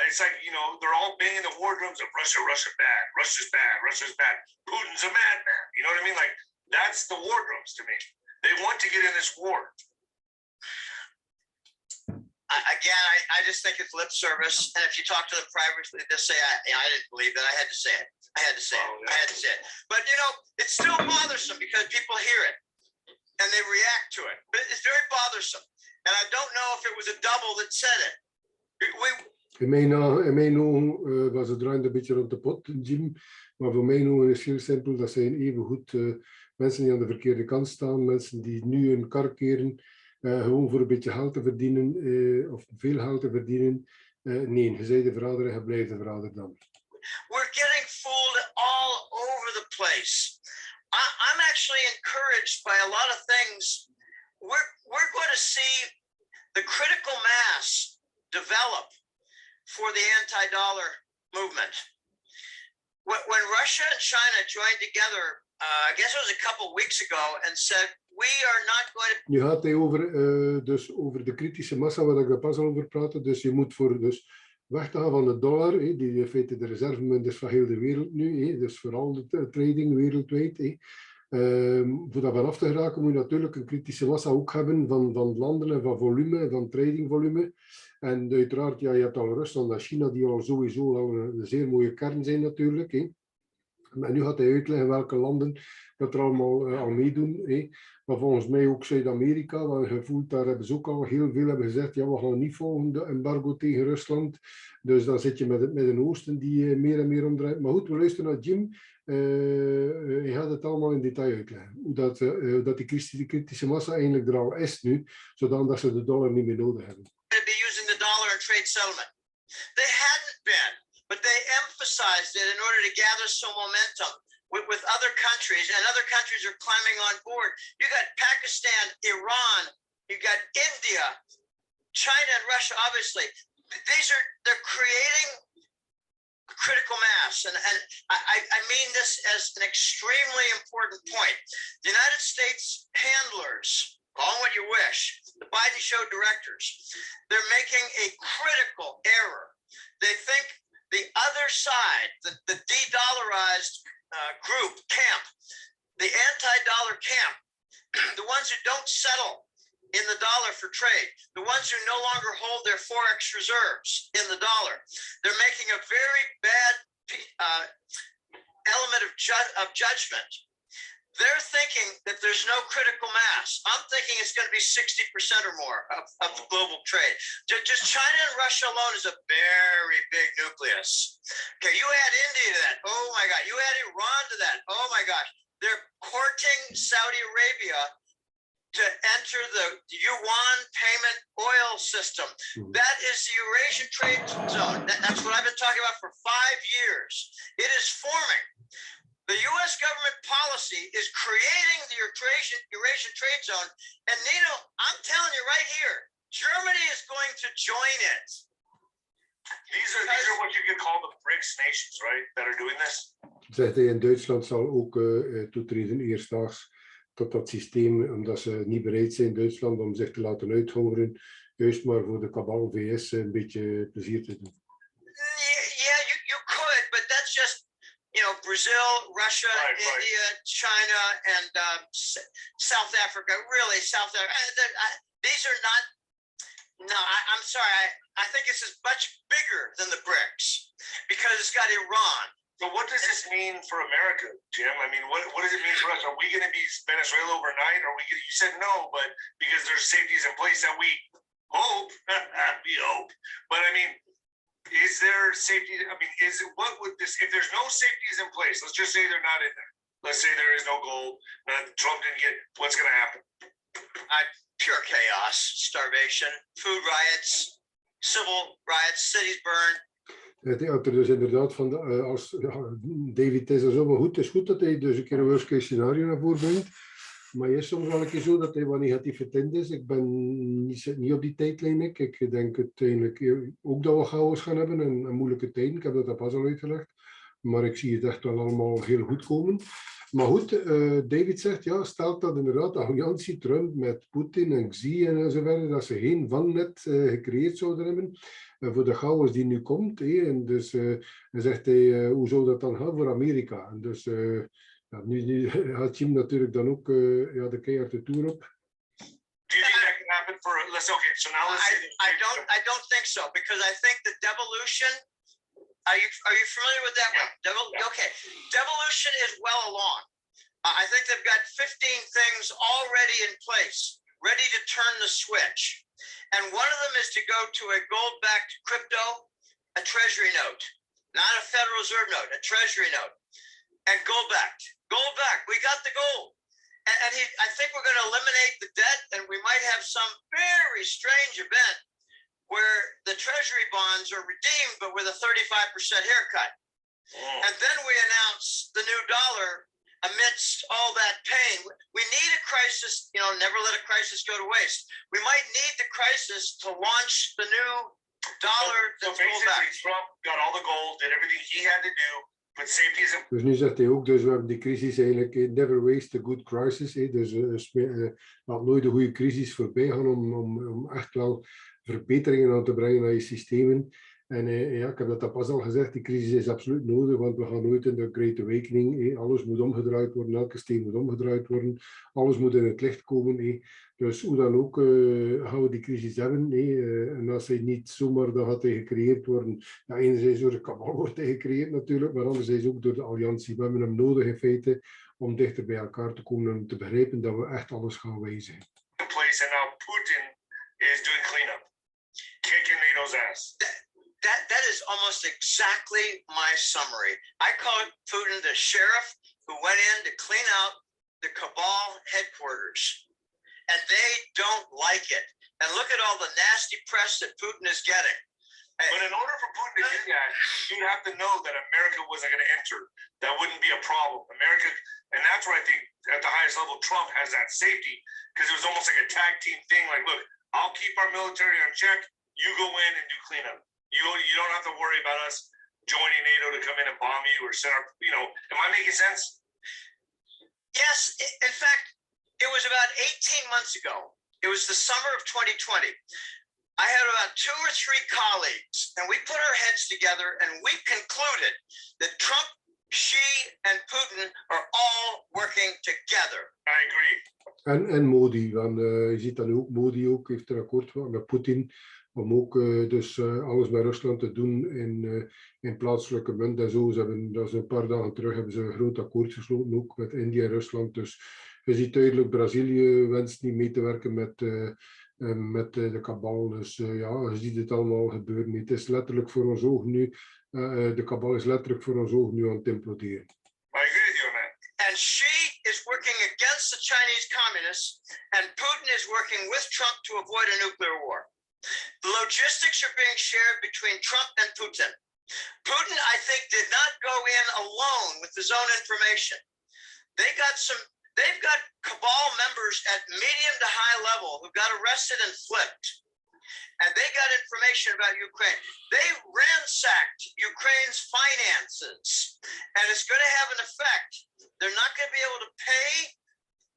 it's like, they're all banging the war drums of Russia bad, Russia's bad, Putin's a madman. You know what I mean? Like, that's the war drums to me. They want to get in this war. I just think it's lip service. And if you talk to them privately, they'll say, I didn't believe that. I had to say it. I had to say it. But, it's still bothersome because people hear it and they react to it. But it's very bothersome. And I don't know if it was a double that said it. In mijn ogen was het draaiende een beetje rond de pot, Jim. Maar voor mijn ogen is het heel simpel. Dat zijn evengoed mensen die aan de verkeerde kant staan. Mensen die nu een kar keren. Gewoon voor een beetje geld te verdienen. Of veel geld te verdienen. Nee, je zei de verrader en je blijft de verrader dan. We're getting fooled all over the place. I'm actually encouraged by a lot of things. We're going to see the critical mass develop for the anti-dollar movement. When Russia and China joined together, I guess it was a couple of weeks ago, and said, we are not going to... Nu gaat hij over de kritische massa, waar ik daar pas al over praatte. Dus je moet voor weg te gaan van de dollar, die in feite de reservemunt is van heel de wereld nu. Dus vooral de trading wereldwijd. Voor dat vanaf te geraken moet je natuurlijk een kritische massa ook hebben van landen en van volume, van tradingvolume. En uiteraard, je hebt al Rusland en China, die al sowieso al een zeer mooie kern zijn natuurlijk. En nu gaat hij uitleggen welke landen dat er allemaal al meedoen. Maar volgens mij ook Zuid-Amerika, waar je voelt, daar hebben ze ook al heel veel hebben gezegd, ja, we gaan niet volgen de embargo tegen Rusland. Dus dan zit je met het Midden-Oosten die meer en meer omdraait. Maar goed, we luisteren naar Jim. Hij gaat het allemaal in detail uitleggen. Hoe dat die kritische massa eigenlijk er al is nu, zodat ze de dollar niet meer nodig hebben. Be using the dollar in trade settlement. They hadn't been, but they emphasized it in order to gather some momentum with other countries, and other countries are climbing on board. You got Pakistan, Iran, you got India, China, and Russia, obviously. They're creating critical mass, and I mean this as an extremely important point. The United States handlers, call them what you wish, the Biden show directors, they're making a critical error. They think the other side, the de-dollarized group, camp, the anti-dollar camp, the ones who don't settle in the dollar for trade, the ones who no longer hold their Forex reserves in the dollar, they're making a very bad element of judgment. They're thinking that there's no critical mass. I'm thinking it's going to be 60% or more of the global trade. Just China and Russia alone is a very big nucleus. Okay, you add India to that. Oh my God. You add Iran to that. Oh my gosh. They're courting Saudi Arabia to enter the yuan payment oil system. That is the Eurasian trade zone. That's what I've been talking about for 5 years. It is forming. The U.S. government policy is creating the Eurasian trade zone. And Nino, I'm telling you right here, Germany is going to join it. These are what you could call the BRICS nations, right, that are doing this? Zegt hij, in Duitsland zal ook toetreden eerstdaags tot dat systeem, omdat ze niet bereid zijn, Duitsland, om zich te laten uithoren, juist maar voor de kabal VS een beetje plezier te doen. Yeah, you could, but that's just, Brazil, Russia, India, China, and South Africa. Really, South Africa. These are not. No, I'm sorry. I think this is much bigger than the BRICS because it's got Iran. So what does this mean for America, Jim? I mean, what does it mean for us? Are we going to be Venezuela overnight? You said no, but because there's safeties in place that we hope, we hope. But I mean, is there safety? I mean, what would this, if there's no safeties in place, let's just say they're not in there. Let's say there is no gold, Trump didn't get, what's going to happen? Pure chaos, starvation, food riots, civil riots, cities burned. Dat er dus inderdaad van, David is er zo, maar goed, het is goed dat hij dus een keer een worst case scenario naar voren brengt. Maar je is soms wel een keer zo dat hij wat negatieve tint is. Ik ben niet op die tijdlijn. Ik denk uiteindelijk ook dat we chaos gaan hebben en moeilijke tijden. Ik heb dat pas al uitgelegd. Maar ik zie het echt wel allemaal heel goed komen. Maar goed, David zegt, ja, stelt dat inderdaad de alliantie Trump met Poetin en Xi en zo verder, dat ze geen vangnet gecreëerd zouden hebben voor de chaos die nu komt. En dus dan zegt hij, hoe zou dat dan gaan voor Amerika? En dus ja, nu gaat Jim natuurlijk dan ook de keihard de toer op. Do you think that can happen for? Okay, so now let's say I don't think so, because I think the devolution. Are you familiar with that one? Okay, devolution is well along. I think they've got 15 things already in place, ready to turn the switch. And one of them is to go to a gold-backed crypto, a treasury note, not a Federal Reserve note, a treasury note, and gold-backed. Gold-backed, we got the gold. And I think we're going to eliminate the debt, and we might have some very strange event where the treasury bonds are redeemed, but with a 35% haircut. And then we announce the new dollar amidst all that pain. We need a crisis, never let a crisis go to waste. We might need the crisis to launch the new dollar. So basically, Trump got all the gold, did everything he had to do, but safety is important. Dus nu zegt hij ook, dus we hebben die crisis eigenlijk, never waste a good crisis. Dus laat nooit een goede crisis voorbij gaan om echt wel verbeteringen aan te brengen naar je systemen. En ja, ik heb dat pas al gezegd, die crisis is absoluut nodig, want we gaan nooit in de Great Awakening. Alles moet omgedraaid worden, elke steen moet omgedraaid worden, alles moet in het licht komen. Dus hoe dan ook gaan we die crisis hebben. En als hij niet zomaar, dan gaat hij gecreëerd worden. Ja, enerzijds door de kabal wordt hij gecreëerd natuurlijk, maar anderzijds ook door de alliantie. We hebben hem nodig in feite om dichter bij elkaar te komen en te begrijpen dat we echt alles gaan wijzigen. Place and now Putin is doing cleanup, kicking NATO's ass. That is almost exactly my summary. I call Putin the sheriff who went in to clean out the cabal headquarters, and they don't like it. And look at all the nasty press that Putin is getting. But in order for Putin to do that, you'd have to know that America wasn't going to enter. That wouldn't be a problem. America, and that's where I think at the highest level, Trump has that safety, because it was almost like a tag team thing. Like, look, I'll keep our military on check. You go in and do cleanup. You don't have to worry about us joining NATO to come in and bomb you or send our, am I making sense? Yes, in fact, it was about 18 months ago. It was the summer of 2020. I had about 2 or 3 colleagues, and we put our heads together and we concluded that Trump, Xi, and Putin are all working together. I agree. En Modi, je ziet dan ook, Modi ook heeft een akkoord met Poetin om ook dus alles met Rusland te doen in plaatselijke munt en zo. Dat is een paar dagen terug hebben ze een groot akkoord gesloten, ook met India en Rusland. Dus je ziet duidelijk, Brazilië wenst niet mee te werken met de kabal. Dus ja, je ziet het allemaal gebeuren. Het is letterlijk voor ons ogen nu, de kabal is letterlijk voor ons ogen nu aan het imploderen. I agree with you on that. And Xi is working against the Chinese communists, and Putin is working with Trump to avoid a nuclear war. The logistics are being shared between Trump and Putin. Putin, I think, did not go in alone with his own information. They've got cabal members at medium to high level who got arrested and flipped. And they got information about Ukraine. They ransacked Ukraine's finances, and it's going to have an effect. They're not going to be able to pay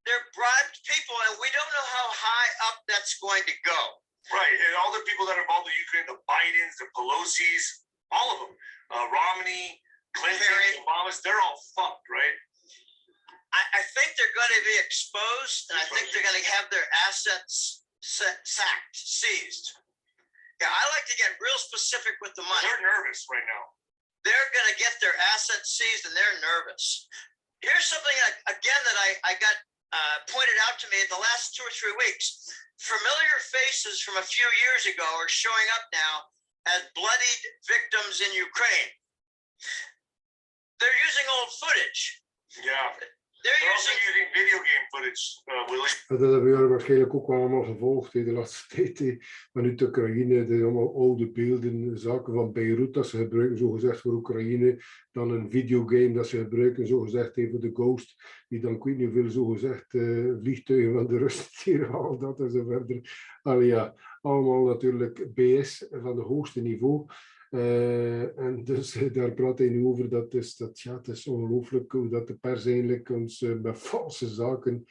their bribed people, and we don't know how high up that's going to go. Right, and all the people that are involved in Ukraine, the Bidens, the Pelosi's, all of them, Romney, Clinton, Obama's, they're all fucked, right? I think they're going to be exposed, and I think they're going to have their assets sacked, seized. Yeah, I like to get real specific with the money. They're nervous right now. They're going to get their assets seized, and they're nervous. Here's something, again, that I got pointed out to me in the last 2 or 3 weeks. Familiar faces from a few years ago are showing up now as bloodied victims in Ukraine. They're using old footage. Yeah. They're also using video game footage, Willie. Dat hebben we waarschijnlijk ook wel allemaal gevolgd de laatste tijd. Maar nu de Oekraïne, de allemaal oude beelden, zaken van Beirut dat ze gebruiken, zogezegd voor Oekraïne. Dan een videogame dat ze gebruiken, zogezegd voor de Ghost. Die dan, ik weet niet hoeveel, zogezegd vliegtuigen van de Russen hier al dat en zo verder. Allee, ja, allemaal natuurlijk BS van het hoogste niveau. En dus daar praat hij nu over. Het is ongelooflijk hoe dat de pers eigenlijk ons met valse zaken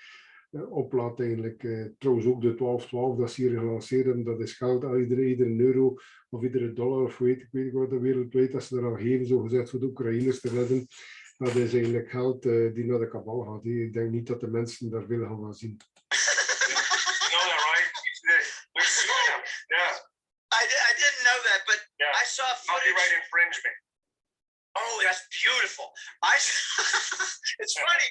oplaat eigenlijk. Trouwens ook de 1212 dat ze hier gelanceerd hebben, dat is geld aan iedere euro of iedere dollar of weet ik wat de wereldwijd dat ze eraan geven, zogezegd voor de Oekraïners te redden. Dat is eigenlijk geld die naar de kabal gaat. Ik denk niet dat de mensen daar willen gaan zien. I didn't know that, but Yeah. I saw footage. Copyright infringement. Oh, that's beautiful. It's funny.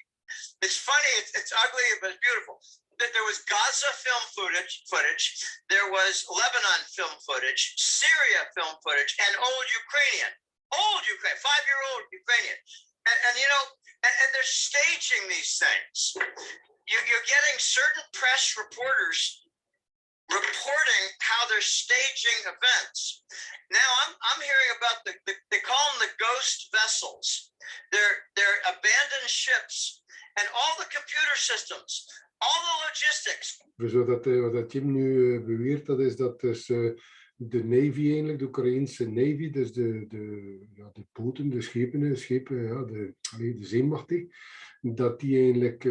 It's ugly, but it's beautiful. There was Gaza film footage. There was Lebanon film footage, Syria film footage, and old Ukraine, 5-year-old Ukrainian. And you know, and they're staging these things. You're getting certain press reporters reporting how they're staging events. Now I'm hearing about they call them the ghost vessels. They're abandoned ships and all the computer systems, all the logistics. Dus wat Jim nu beweert, dat is dat dus, de Navy eigenlijk, de Oekraïnse Navy, dus de boten, de schepen, ja, de zeemacht, dat die eigenlijk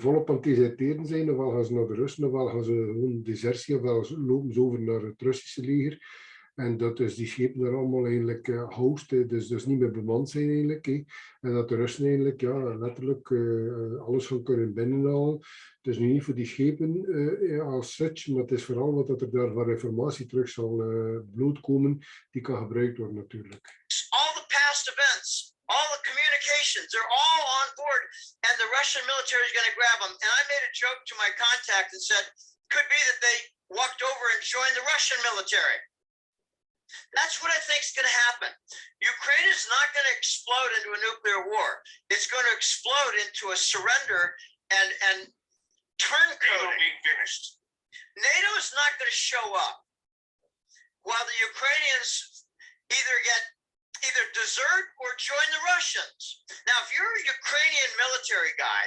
volop aan het deserteren zijn. Ofwel gaan ze naar de Russen, ofwel gaan ze gewoon desertie, ofwel lopen ze over naar het Russische leger. En dat dus die schepen daar allemaal eigenlijk hosten, dus niet meer bemand zijn eigenlijk. En dat de Russen eigenlijk letterlijk alles gaan kunnen binnenhalen. Het is nu niet voor die schepen als such, maar het is vooral wat dat er daar van informatie terug zal blootkomen, die kan gebruikt worden natuurlijk. All the past events, all the communications, they're all on board, and the Russian military is going to grab them. And I made a joke to my contact and said, could be that they walked over and joined the Russian military. That's what I think is going to happen. Ukraine is not going to explode into a nuclear war. It's going to explode into a surrender and turncoating. Being finished. NATO is not going to show up while the Ukrainians either desert or join the Russians. Now, if you're a Ukrainian military guy,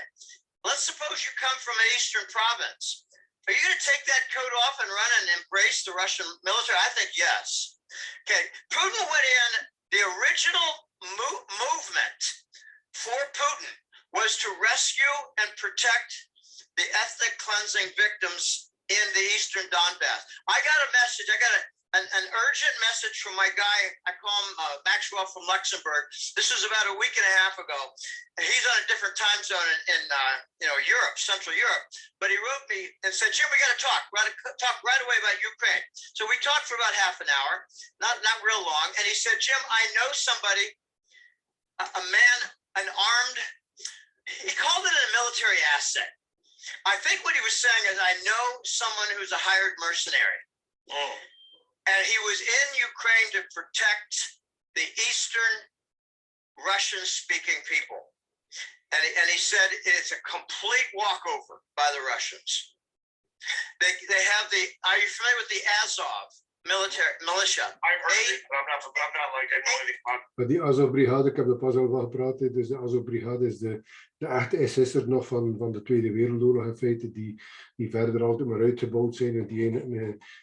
let's suppose you come from an eastern province. Are you going to take that coat off and run and embrace the Russian military? I think yes. Okay, Putin went in, the original movement for Putin was to rescue and protect the ethnic cleansing victims in the eastern Donbass. I got a message, an urgent message from my guy, I call him Maxwell from Luxembourg. This was about a week and a half ago. He's on a different time zone in Europe, Central Europe. But he wrote me and said, Jim, we got to talk right away about Ukraine. So we talked for about half an hour, not real long. And he said, Jim, I know somebody, a man, an armed, he called it a military asset. I think what he was saying is, I know someone who's a hired mercenary. Oh. And he was in Ukraine to protect the Eastern Russian-speaking people. And he said it's a complete walkover by the Russians. They have are you familiar with the Azov militia? I've heard it, but I'm not like, I know anything about it. Maar die Azov-brigade, ik heb er pas al van gepraat, dus de Azov-brigade is de echte SS'er nog van de Tweede Wereldoorlog in feite, die verder altijd maar uitgebouwd zijn en die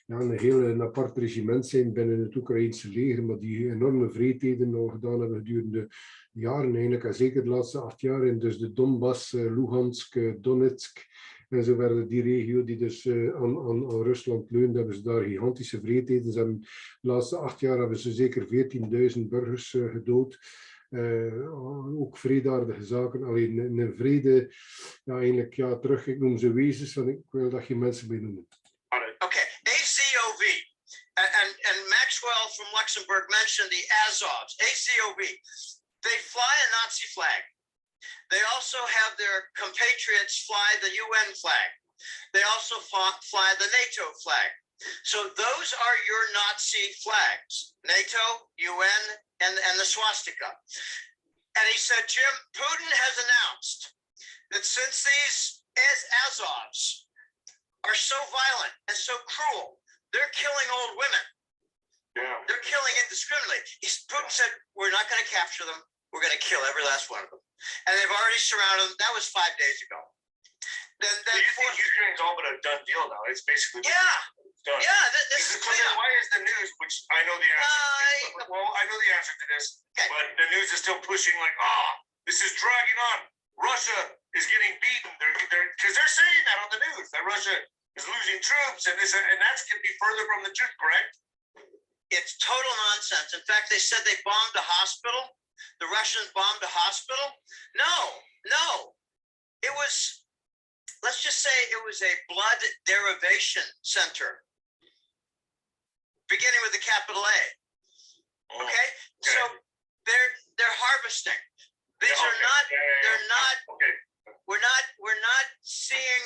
een heel apart regiment zijn binnen het Oekraïnse leger, maar die enorme vreedheden al gedaan hebben gedurende jaren eigenlijk, en zeker de laatste 8 jaar in dus de Donbass, Luhansk, Donetsk en zo verder, die regio die dus aan Rusland leunt, hebben ze daar gigantische vreedheden. De laatste 8 jaar hebben ze zeker 14.000 burgers gedood. Ook vredaardige zaken. Alleen een vrede, eigenlijk terug, ik noem ze wezens, want ik wil dat geen mensen mee noemen. Okay, AZOV. And Maxwell from Luxembourg mentioned the Azovs. AZOV. They fly a Nazi flag. They also have their compatriots fly the UN flag. They also fly the NATO flag. So those are your Nazi flags, NATO, UN, and the swastika. And he said, Jim, Putin has announced that since these Azovs are so violent and so cruel, they're killing old women. Yeah. They're killing indiscriminately. Putin said, we're not going to capture them. We're going to kill every last one of them. And they've already surrounded them. That was 5 days ago. Then So you think Ukraine's all but a done deal now? It's basically done. Yeah, this is clear. Why is the news, which I know the answer, I know the answer to this, Okay. but the news is still pushing like, this is dragging on. Russia is getting beaten. Because they're saying that on the news, that Russia is losing troops, and that can be further from the truth, correct? It's total nonsense. In fact, they said they bombed a hospital. The Russians bombed a hospital. No. It was, let's just say it was a blood derivation center, beginning with the capital A. Okay? So they're harvesting. These are not, they're not, we're not seeing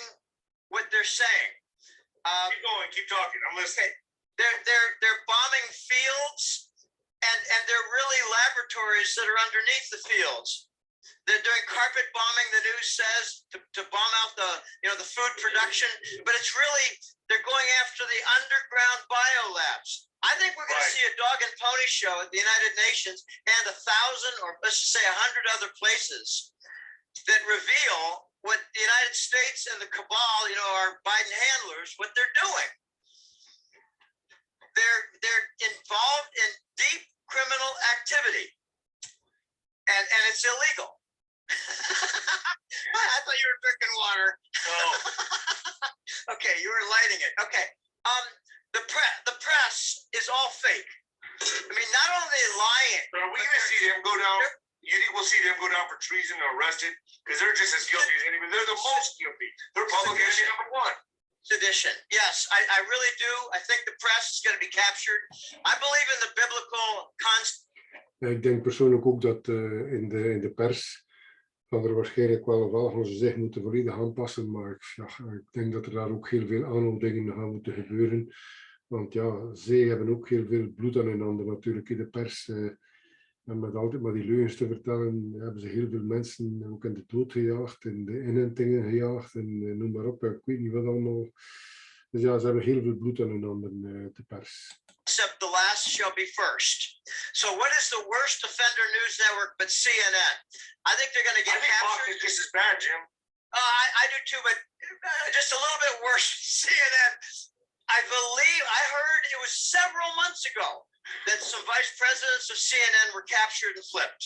what they're saying. Keep going, keep talking. I'm listening. They're bombing fields, and they're really laboratories that are underneath the fields. They're doing carpet bombing, the news says, to bomb out the food production, but it's really, they're going after the underground biolabs. I think we're going to see a dog and pony show at the United Nations and 1,000, or let's just say 100 other places that reveal what the United States and the cabal, our Biden handlers, what they're doing. They're involved in deep criminal activity, and it's illegal. I thought you were drinking water. Oh. Okay, you were lighting it. Okay. The press is all fake. I mean, not only lying. Are we going to see them go down? You think we'll see them go down for treason and arrested? Because they're just as guilty as anybody. They're the most guilty. They're public enemy number one. Sedition. Yes, I really do. I think the press is going to be captured. I believe in the biblical concept. Ja, ik denk persoonlijk ook dat in de pers zal er waarschijnlijk wel gaan ze zich moeten volledig aanpassen, maar ik denk dat er daar ook heel veel aanhoudingen gaan moeten gebeuren. Want ja, zij hebben ook heel veel bloed aan hun handen natuurlijk in de pers. En met altijd maar die leugens te vertellen, hebben ze heel veel mensen ook in de dood gejaagd, in de inentingen gejaagd en noem maar op. Ik weet niet wat allemaal. Dus ja, ze hebben heel veel bloed aan hun handen, de pers. Except the last shall be first. So what is the worst offender news network but CNN? I think they're going to get captured. Fox is just as bad, Jim. I do too, but just a little bit worse. CNN. I heard it was several months ago that some vice presidents of CNN were captured and flipped.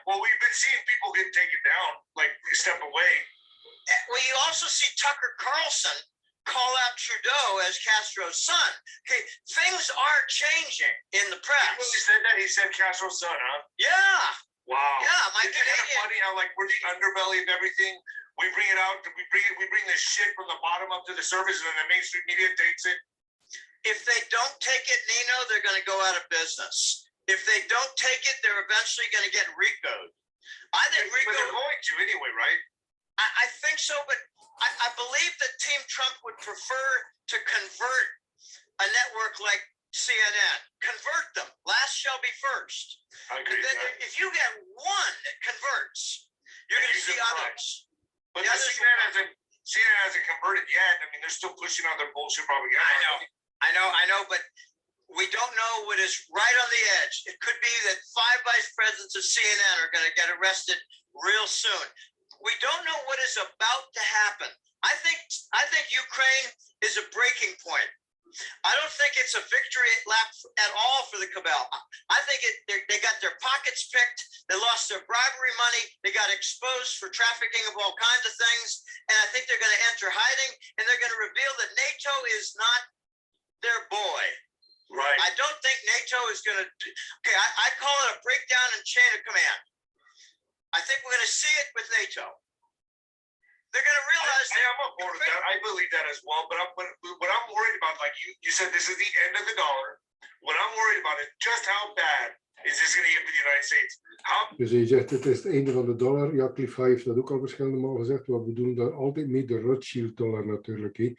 Well, we've been seeing people get taken down, like step away. Well, you also see Tucker Carlson call out Trudeau as Castro's son. Okay, things are changing in the press. He really said that? He said Castro's son, huh? Yeah. Wow. Yeah, my Isn't it kind of funny how like we're the underbelly of everything? We bring it out, we bring this shit from the bottom up to the surface, and then the mainstream media takes it. If they don't take it, Nino, they're going to go out of business. If they don't take it, they're eventually going to get RICO'd. I think RICO. But they're going to anyway, right? I think so, but I believe that Team Trump would prefer to convert a network like CNN. Convert them. Last shall be first. I agree. Then if you get one that converts, you're going to see others. But CNN hasn't converted yet. I mean, they're still pushing on their bullshit propaganda. I know, but we don't know what is right on the edge. It could be that 5 vice presidents of CNN are going to get arrested real soon. We don't know what is about to happen. I think Ukraine is a breaking point. I don't think it's a victory lap at all for the cabal. I think they got their pockets picked. They lost their bribery money. They got exposed for trafficking of all kinds of things. And I think they're going to enter hiding, and they're going to reveal that NATO is not their boy. Right. I don't think NATO is going to. Okay, I call it a breakdown in chain of command. I think we're going to see it with NATO. They're going to realize. I'm on board with that. I believe that as well. But what I'm worried about, like you said, this is the end of the dollar. What I'm worried about is just how bad is this going to get for the United States? Dus je zegt het is het einde van de dollar. Ja, Cliff heeft dat ook al verschillende malen gezegd. We bedoelen daar altijd mee de Rothschild Dollar natuurlijk. Hè.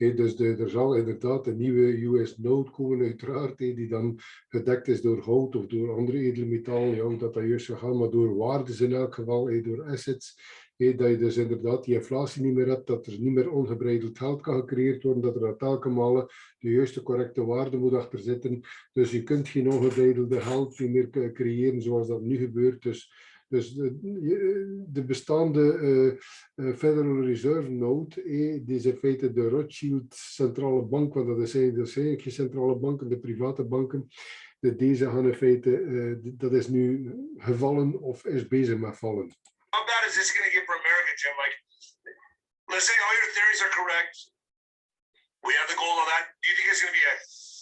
Dus er zal inderdaad een nieuwe US-note komen, uiteraard, die dan gedekt is door goud of door andere edelmetalen, ja, hoe dat juist zou gaan, maar door waardes in elk geval, door assets. Dat je dus inderdaad die inflatie niet meer hebt, dat er niet meer ongebreideld geld kan gecreëerd worden, dat er aan telkens malen de juiste correcte waarde moet achter zitten. Dus je kunt geen ongebreidelde geld meer creëren zoals dat nu gebeurt. Dus de bestaande Federal Reserve Note, die is in feite de Rothschild Centrale Bank, want dat is eigenlijk geen centrale banken, de private banken. Deze gaan in feite, dat is nu gevallen of is bezig met vallen. How bad is this going to get for America, Jim? Like, let's say all your theories are correct. We have the goal of that. Do you think it's going to be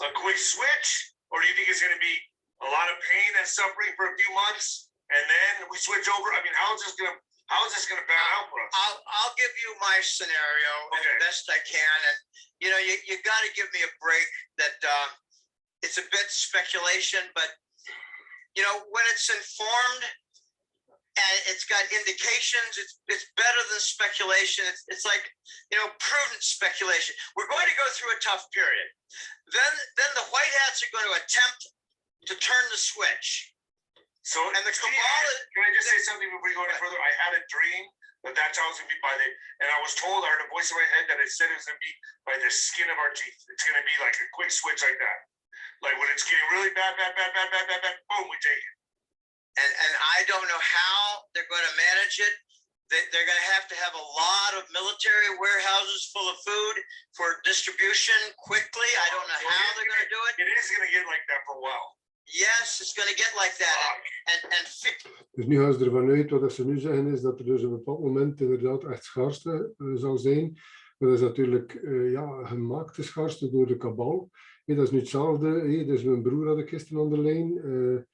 a quick switch? Or do you think it's going to be a lot of pain and suffering for a few months? And then we switch over? I mean, how is this going to pan out for us? I'll give you my scenario as best I can. And, you know, you got to give me a break that it's a bit speculation, but, you know, when it's informed, and it's got indications, it's better than speculation. It's like, you know, prudent speculation. We're going to go through a tough period. Then the white hats are going to attempt to turn the switch. So, and the cabal can I just say something before you go any further? I had a dream that that's how it's going to be and I was told, I heard a voice in my head that it said it's going to be by the skin of our teeth. It's going to be like a quick switch like that. Like when it's getting really bad, boom, we take it. And I don't know how they're going to manage it. They're going to have a lot of military warehouses full of food for distribution quickly. I don't know how they're going to do it. It is going to get like that for a while. Yes, it's going to get like that. Dus nu gaan ze ervan uit, wat ze nu zeggen is dat er dus op een bepaald moment inderdaad echt schaarste zal zijn. Maar dat is natuurlijk gemaakte schaarste door de kabal. Dat is nu hetzelfde. Dus mijn broer had ik gisteren aan de lijn.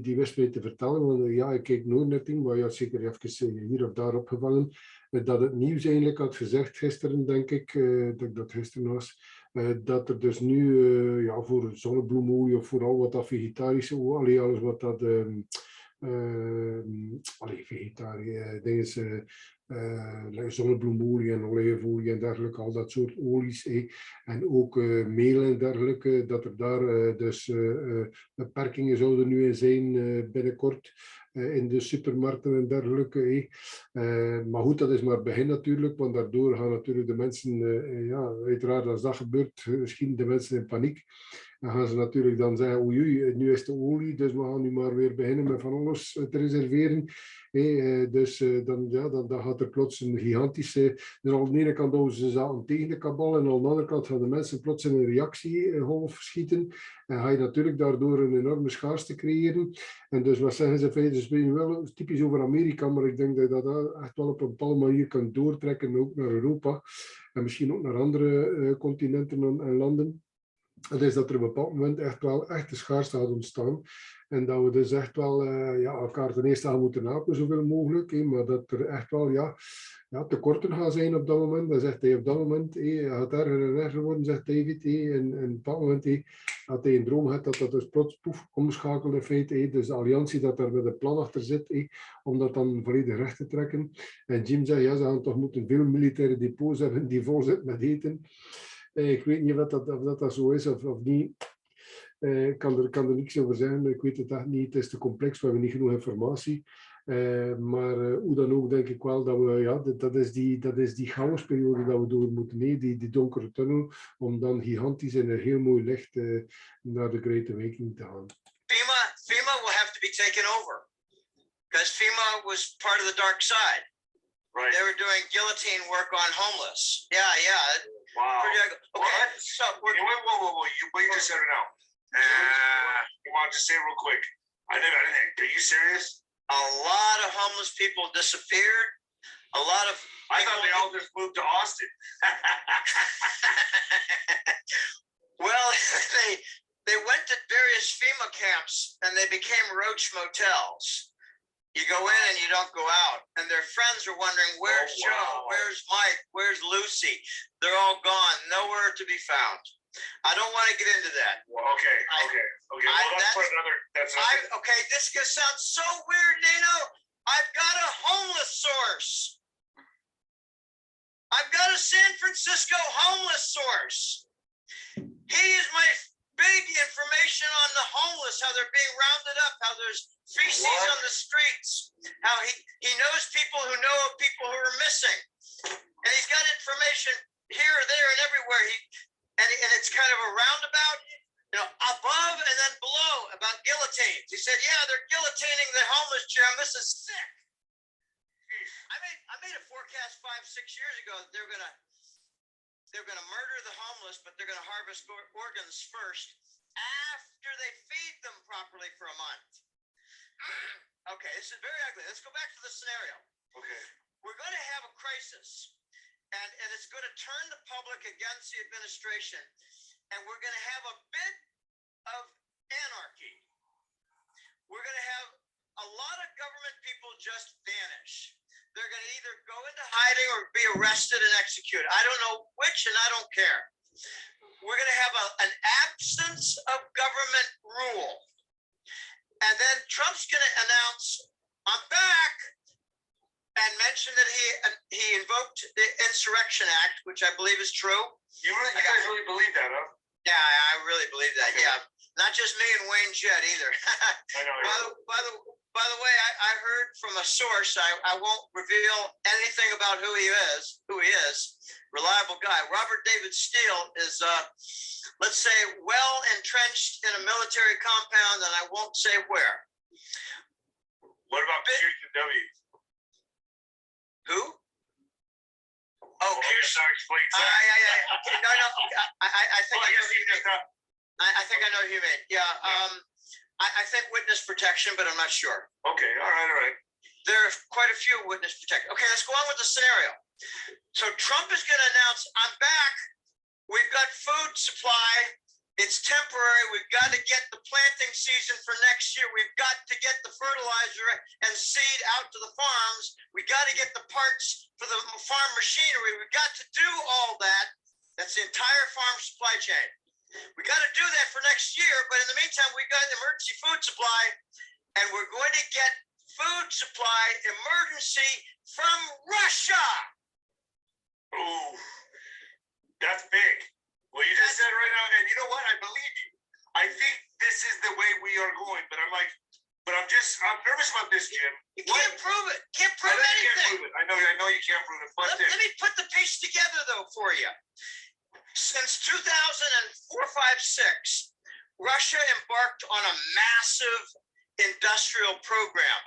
Die wist mij te vertellen, want ik keek nooit naar dingen, maar je had zeker even hier of daar opgevangen, dat het nieuws eigenlijk had gezegd gisteren, denk ik, dat ik dat gisteren was, dat er dus nu voor zonnebloemolie of vooral wat dat vegetarische olie, alles wat dat dingen zonnebloemolie en olijfolie en dergelijke, al dat soort olies, en ook meel en dergelijke, dat er daar beperkingen zouden nu in zijn binnenkort in de supermarkten en dergelijke. Maar goed, dat is maar het begin natuurlijk, want daardoor gaan natuurlijk de mensen, uiteraard als dat gebeurt, schieten de mensen in paniek. Dan gaan ze natuurlijk dan zeggen, oei, nu is de olie, dus we gaan nu maar weer beginnen met van alles te reserveren. Dan gaat er plots een gigantische... Dus aan de ene kant houden ze zaten tegen de kabal en aan de andere kant gaan de mensen plots in een reactiegolf schieten. En ga je natuurlijk daardoor een enorme schaarste creëren. En dus wat zeggen ze? Ze spreken wel typisch over Amerika, maar ik denk dat je dat echt wel op een bepaalde manier kan doortrekken, ook naar Europa. En misschien ook naar andere continenten en landen. Het is dat er op een bepaald moment echt de schaarste gaat ontstaan. En dat we dus echt wel elkaar ten eerste aan moeten helpen, zoveel mogelijk. Maar dat er echt wel tekorten gaan zijn op dat moment. Dan zegt hij op dat moment, gaat erger en erger worden, zegt David. En op een bepaald moment had hij een droom gehad dat dus plots omschakelt in feite. Dus de alliantie dat daar met een plan achter zit, om dat dan volledig recht te trekken. En Jim zegt, ze gaan toch moeten veel militaire depots hebben die vol zitten met eten. Ik weet niet of dat zo is of niet. Ik kan er niks over zeggen. Ik weet het echt niet. Het is te complex. We hebben niet genoeg informatie. Maar hoe dan ook denk ik wel dat we... Dat is die chaosperiode dat we door moeten. Die donkere tunnel. Om dan gigantisch in een heel mooi licht naar de Great Awakening te gaan. FEMA will have to be taken over. Because FEMA was part of the dark side. Right. They were doing guillotine work on homeless. Yeah. Wow. Okay, what? So whoa. You just said it now. You want to just say it real quick? I didn't. Are you serious? A lot of homeless people disappeared. A lot of I thought they all just moved to Austin. Well, they went to various FEMA camps and they became roach motels. You go in and you don't go out. And their friends are wondering, where's Joe? Where's Mike? Where's Lucy? They're all gone. Nowhere to be found. I don't want to get into that. Well, okay. Well, Okay, this could sound so weird, Nino. I've got a homeless source. I've got a Francisco homeless source. He is my big information on the homeless, how they're being rounded up, how there's feces on the streets, how he knows people who know of people who are missing. And he's got information here, there, and everywhere. And it's kind of a roundabout, you know, above and then below about guillotines. He said, yeah, they're guillotining the homeless, Jim. This is sick. I made a forecast 5-6 years ago that they're gonna murder the homeless, but they're gonna harvest organs first after they feed them properly for a month. Okay, this is very ugly. Let's go back to the scenario. Okay. We're gonna have a crisis, and it's gonna turn the public against the administration, and we're gonna have a bit of anarchy. We're gonna have a lot of government people just vanish. They're going to either go into hiding or be arrested and executed. I don't know which, and I don't care. We're going to have an absence of government rule. And then Trump's going to announce, I'm back, and mention that he invoked the Insurrection Act, which I believe is true. You guys really believe that, huh? Yeah, I really believe that. Yeah, not just me and Wayne Jett either. I know. By the way, I heard from a source. I won't reveal anything about who he is. Reliable guy. Robert David Steele is, let's say, well entrenched in a military compound, and I won't say where. What about Kirsten W? Who? Oh, Kirsten. Okay, no. I think I know who you mean. Yeah. I think witness protection, but I'm not sure. Okay, all right. There are quite a few witness protection. Okay, let's go on with the scenario. So Trump is going to announce, I'm back. We've got food supply. It's temporary. We've got to get the planting season for next year. We've got to get the fertilizer and seed out to the farms. We got to get the parts for the farm machinery. We've got to do all that. That's the entire farm supply chain. We got to do that for next year, but in the meantime, we got emergency food supply, and we're going to get food supply emergency from Russia. Oh, that's big. Well, you just said right now, and you know what? I believe you. I think this is the way we are going, but I'm nervous about this, Jim. You can't prove it. Can't prove anything. I know you can't prove it. But let me put the piece together, though, for you. Since 2004, 5, 6, Russia embarked on a massive industrial program.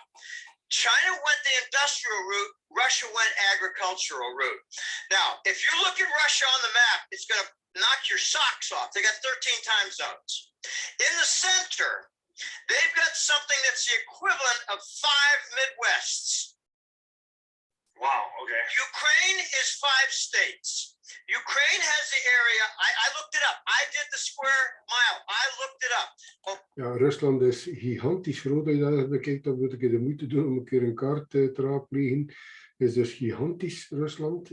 China went the industrial route, Russia went agricultural route. Now, if you look at Russia on the map, it's going to knock your socks off. They got 13 time zones. In the center, they've got something that's the equivalent of 5 Midwests. Wow, okay. Ukraine is 5 states. Ukraine has the area, I looked it up. I did the square mile. I looked it up. Oh. Ja, Rusland is gigantisch groot. Als je dat bekijkt, dan moet ik de moeite doen om een keer een kaart te raadplegen. Het is dus gigantisch, Rusland.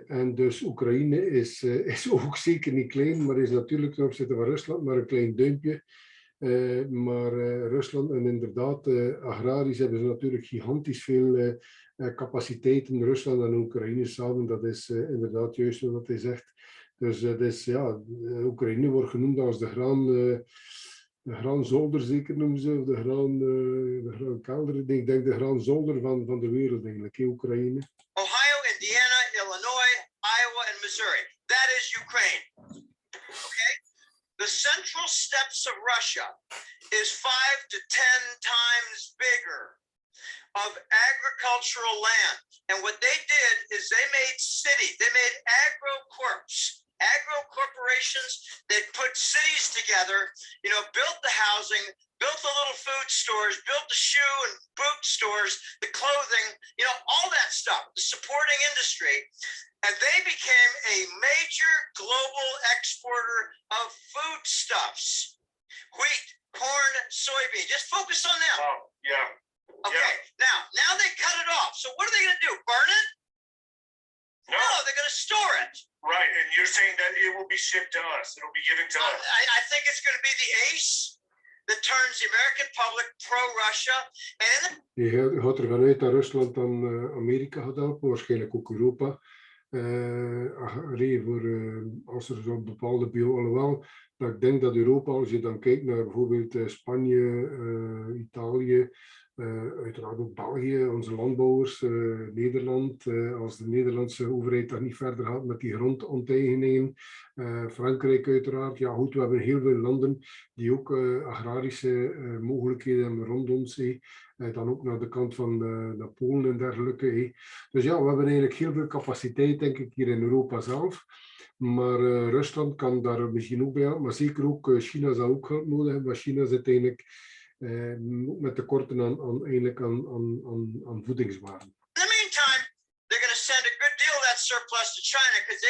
En dus Oekraïne is ook zeker niet klein, maar is natuurlijk ten opzichte van Rusland maar een klein duimpje. Maar Rusland en inderdaad, agrarisch hebben ze natuurlijk gigantisch veel capaciteiten. Rusland en Oekraïne samen, dat is inderdaad juist wat hij zegt. Dus ja, Oekraïne wordt genoemd als de graanzolder, zeker noemen ze, of de graankelder. Ik denk de graanzolder van de wereld eigenlijk, Oekraïne. Ohio, Indiana, Illinois, Iowa and Missouri. That is Ukraine. Okay? The central steppes of Russia is 5 to 10 times bigger of agricultural land. And what they did is they made cities, they made agro corporations that put cities together, you know, built the housing, built the little food stores, built the shoe and boot stores, the clothing, you know, all that stuff, the supporting industry. And they became a major global exporter of foodstuffs, wheat, corn, soybean. Just focus on them. Oh, yeah. Okay, yeah. Now they cut it off. So what are they going to do? Burn it? No, they're going to store it. Right, and you're saying that it will be shipped to us. It'll be given to us. I think it's going to be the ace that turns the American public pro-Russia. Je gaat ervan uit dat Rusland dan Amerika gaat helpen, waarschijnlijk ook Europa. Als er zo'n bepaalde alhoewel, dat ik denk dat Europa, als je dan kijkt naar bijvoorbeeld Spanje, Italië, uiteraard ook België, onze landbouwers, Nederland, als de Nederlandse overheid daar niet verder gaat met die grondonteigeningen, Frankrijk uiteraard, ja goed, we hebben heel veel landen die ook agrarische mogelijkheden hebben rond ons, dan ook naar de kant van naar Polen en dergelijke. Dus ja, we hebben eigenlijk heel veel capaciteit, denk ik, hier in Europa zelf. Maar Rusland kan daar misschien ook bij helpen, maar zeker ook China zal ook geld nodig hebben, maar China zit eigenlijk met tekorten aan voedingswaren. In the meantime, they're going to send a good deal of that surplus to China because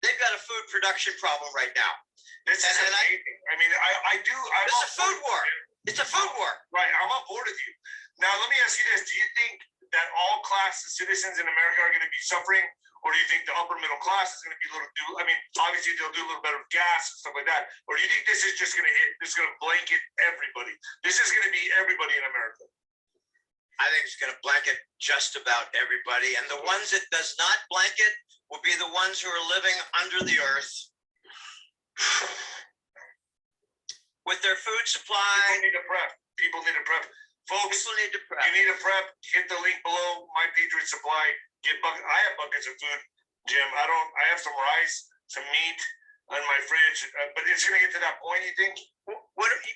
they've got a food production problem right now. This is amazing. It's a food war. It's a food war. Right, I'm on board with you. Now, let me ask you this. Do you think that all class of citizens in America are going to be suffering? Or do you think the upper middle class is going to be obviously they'll do a little better with gas and stuff like that. Or do you think this is just going to blanket everybody? This is going to be everybody in America. I think it's going to blanket just about everybody. And the ones it does not blanket will be the ones who are living under the earth with their food supply. People need a prep. Folks, People need to prep. you need a prep. Hit the link below. My Patriot Supply. I have buckets of food, Jim. I have some rice, some meat in my fridge, but it's going to get to that point, you think?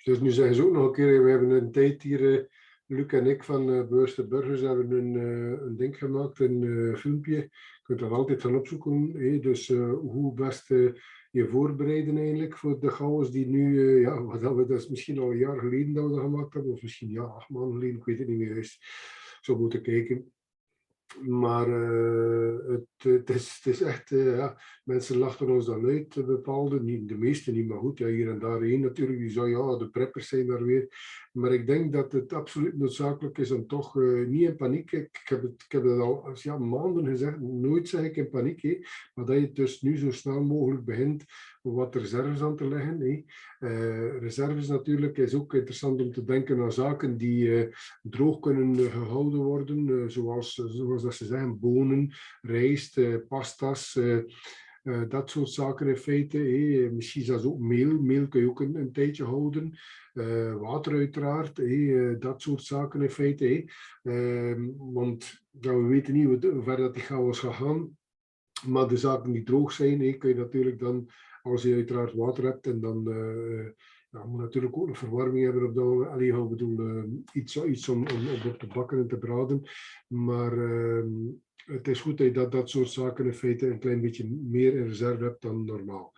Dus nu zeggen ze ook nog een keer, we hebben een tijd hier, Luc en ik van Bewuste Burgers hebben een ding gemaakt, een filmpje. Je kunt dat altijd gaan opzoeken. Dus hoe best je voorbereiden eigenlijk voor de chaos die nu, dat is misschien al een jaar geleden dat we dat gemaakt hebben, of misschien 8 maanden geleden, ik weet het niet meer juist. Ik zou moeten kijken. Maar het is echt, mensen lachten ons dan uit, bepaalde, niet, de meeste niet, maar goed, hier en daar één natuurlijk, die zou, de preppers zijn daar weer. Maar ik denk dat het absoluut noodzakelijk is om toch niet in paniek, ik heb het al maanden gezegd, nooit zeg ik in paniek, maar dat je dus nu zo snel mogelijk begint wat reserves aan te leggen. Reserves natuurlijk is ook interessant om te denken aan zaken die droog kunnen gehouden worden, zoals dat ze zeggen, bonen, rijst, pasta's, dat soort zaken in feite. Misschien zelfs ook meel. Meel kun je ook een tijdje houden. Water uiteraard, dat soort zaken in feite. Want we weten niet hoe ver dat die chaos gaat gaan. Maar de zaken die droog zijn, kun je natuurlijk dan, als je uiteraard water hebt en dan moet natuurlijk ook een verwarming hebben op dat. Ik bedoel, iets om op te bakken en te braden. Maar het is goed dat je dat soort zaken in feite een klein beetje meer in reserve hebt dan normaal.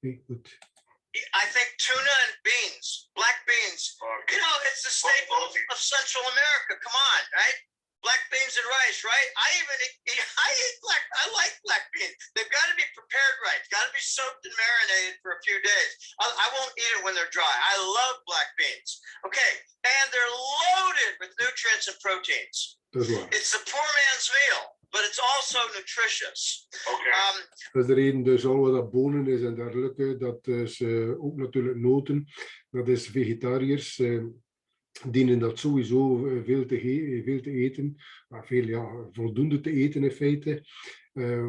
Goed. I think tuna and beans, black beans. You know, it's the staple of Central America. Come on, right? Black beans and rice, right? I like black beans. They've got to be prepared right. It's got to be soaked and marinated for a few days. I won't eat it when they're dry. I love black beans. Okay, and they're loaded with nutrients and proteins. It's the poor man's meal, but it's also nutritious. Okay. Dat is de reden dus al wat dat bonen is en dergelijke. Dat is ook natuurlijk noten. Dat is vegetariërs. Dienen dat sowieso veel te eten, maar voldoende te eten in feite,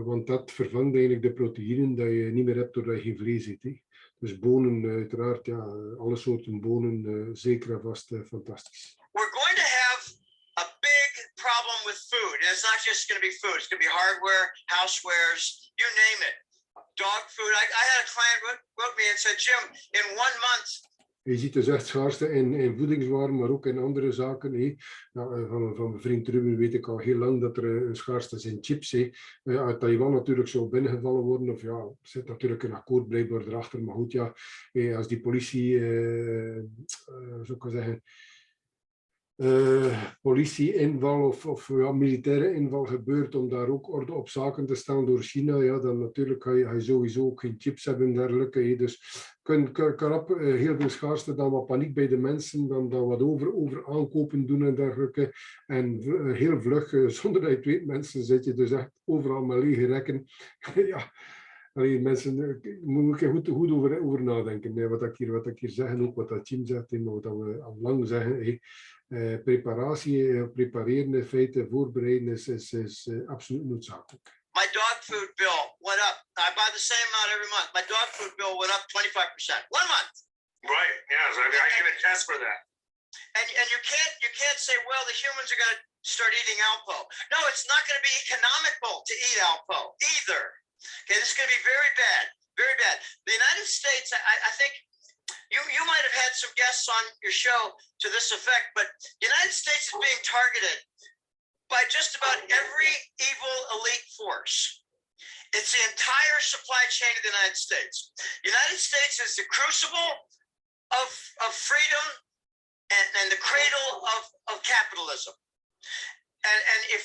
want dat vervangt eigenlijk de proteïnen dat je niet meer hebt doordat je geen vlees eet. Dus bonen uiteraard, alle soorten bonen, zeker en vast fantastisch. We're going to have a big problem with food. And it's not just going to be food, it's going to be hardware, housewares, you name it. Dog food. I had a client wrote me and said, Jim, in 1 month, je ziet dus echt schaarste in voedingswaren, maar ook in andere zaken. Van mijn vriend Ruben weet ik al heel lang dat er een schaarste is in chips. Uit Taiwan natuurlijk zou binnengevallen worden. Of er zit natuurlijk een akkoord blijkbaar erachter. Maar goed, als die politie, zou ik zeggen, politieinval of militaire inval gebeurt om daar ook orde op zaken te staan door China, dan natuurlijk ga je sowieso ook geen chips hebben en dergelijke. Dus kan heel veel schaarste, dan wat paniek bij de mensen, dan wat over aankopen doen en dergelijke. En heel vlug, zonder dat je het weet, mensen zit je dus echt overal met lege rekken. Mensen, moet ik goed over nadenken. Wat ik hier zeg en ook wat dat Jim zegt en wat we al lang zeggen. Prepareren in feite, voorbereiden is absoluut noodzakelijk. my dog food bill went up. I buy the same amount every month. My dog food bill went up 25%. 1 month. Right. Yes, I can attest for that. And you can't say, well, the humans are going to start eating Alpo. No, it's not going to be economical to eat Alpo either. Okay, this is going to be very bad, very bad. The United States, I think you might have had some guests on your show to this effect, but the United States is being targeted by just about every evil elite force. It's the entire supply chain of the United States. The United States is the crucible of freedom and the cradle of capitalism. And if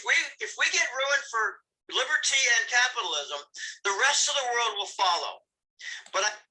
we get ruined for liberty and capitalism, the rest of the world will follow.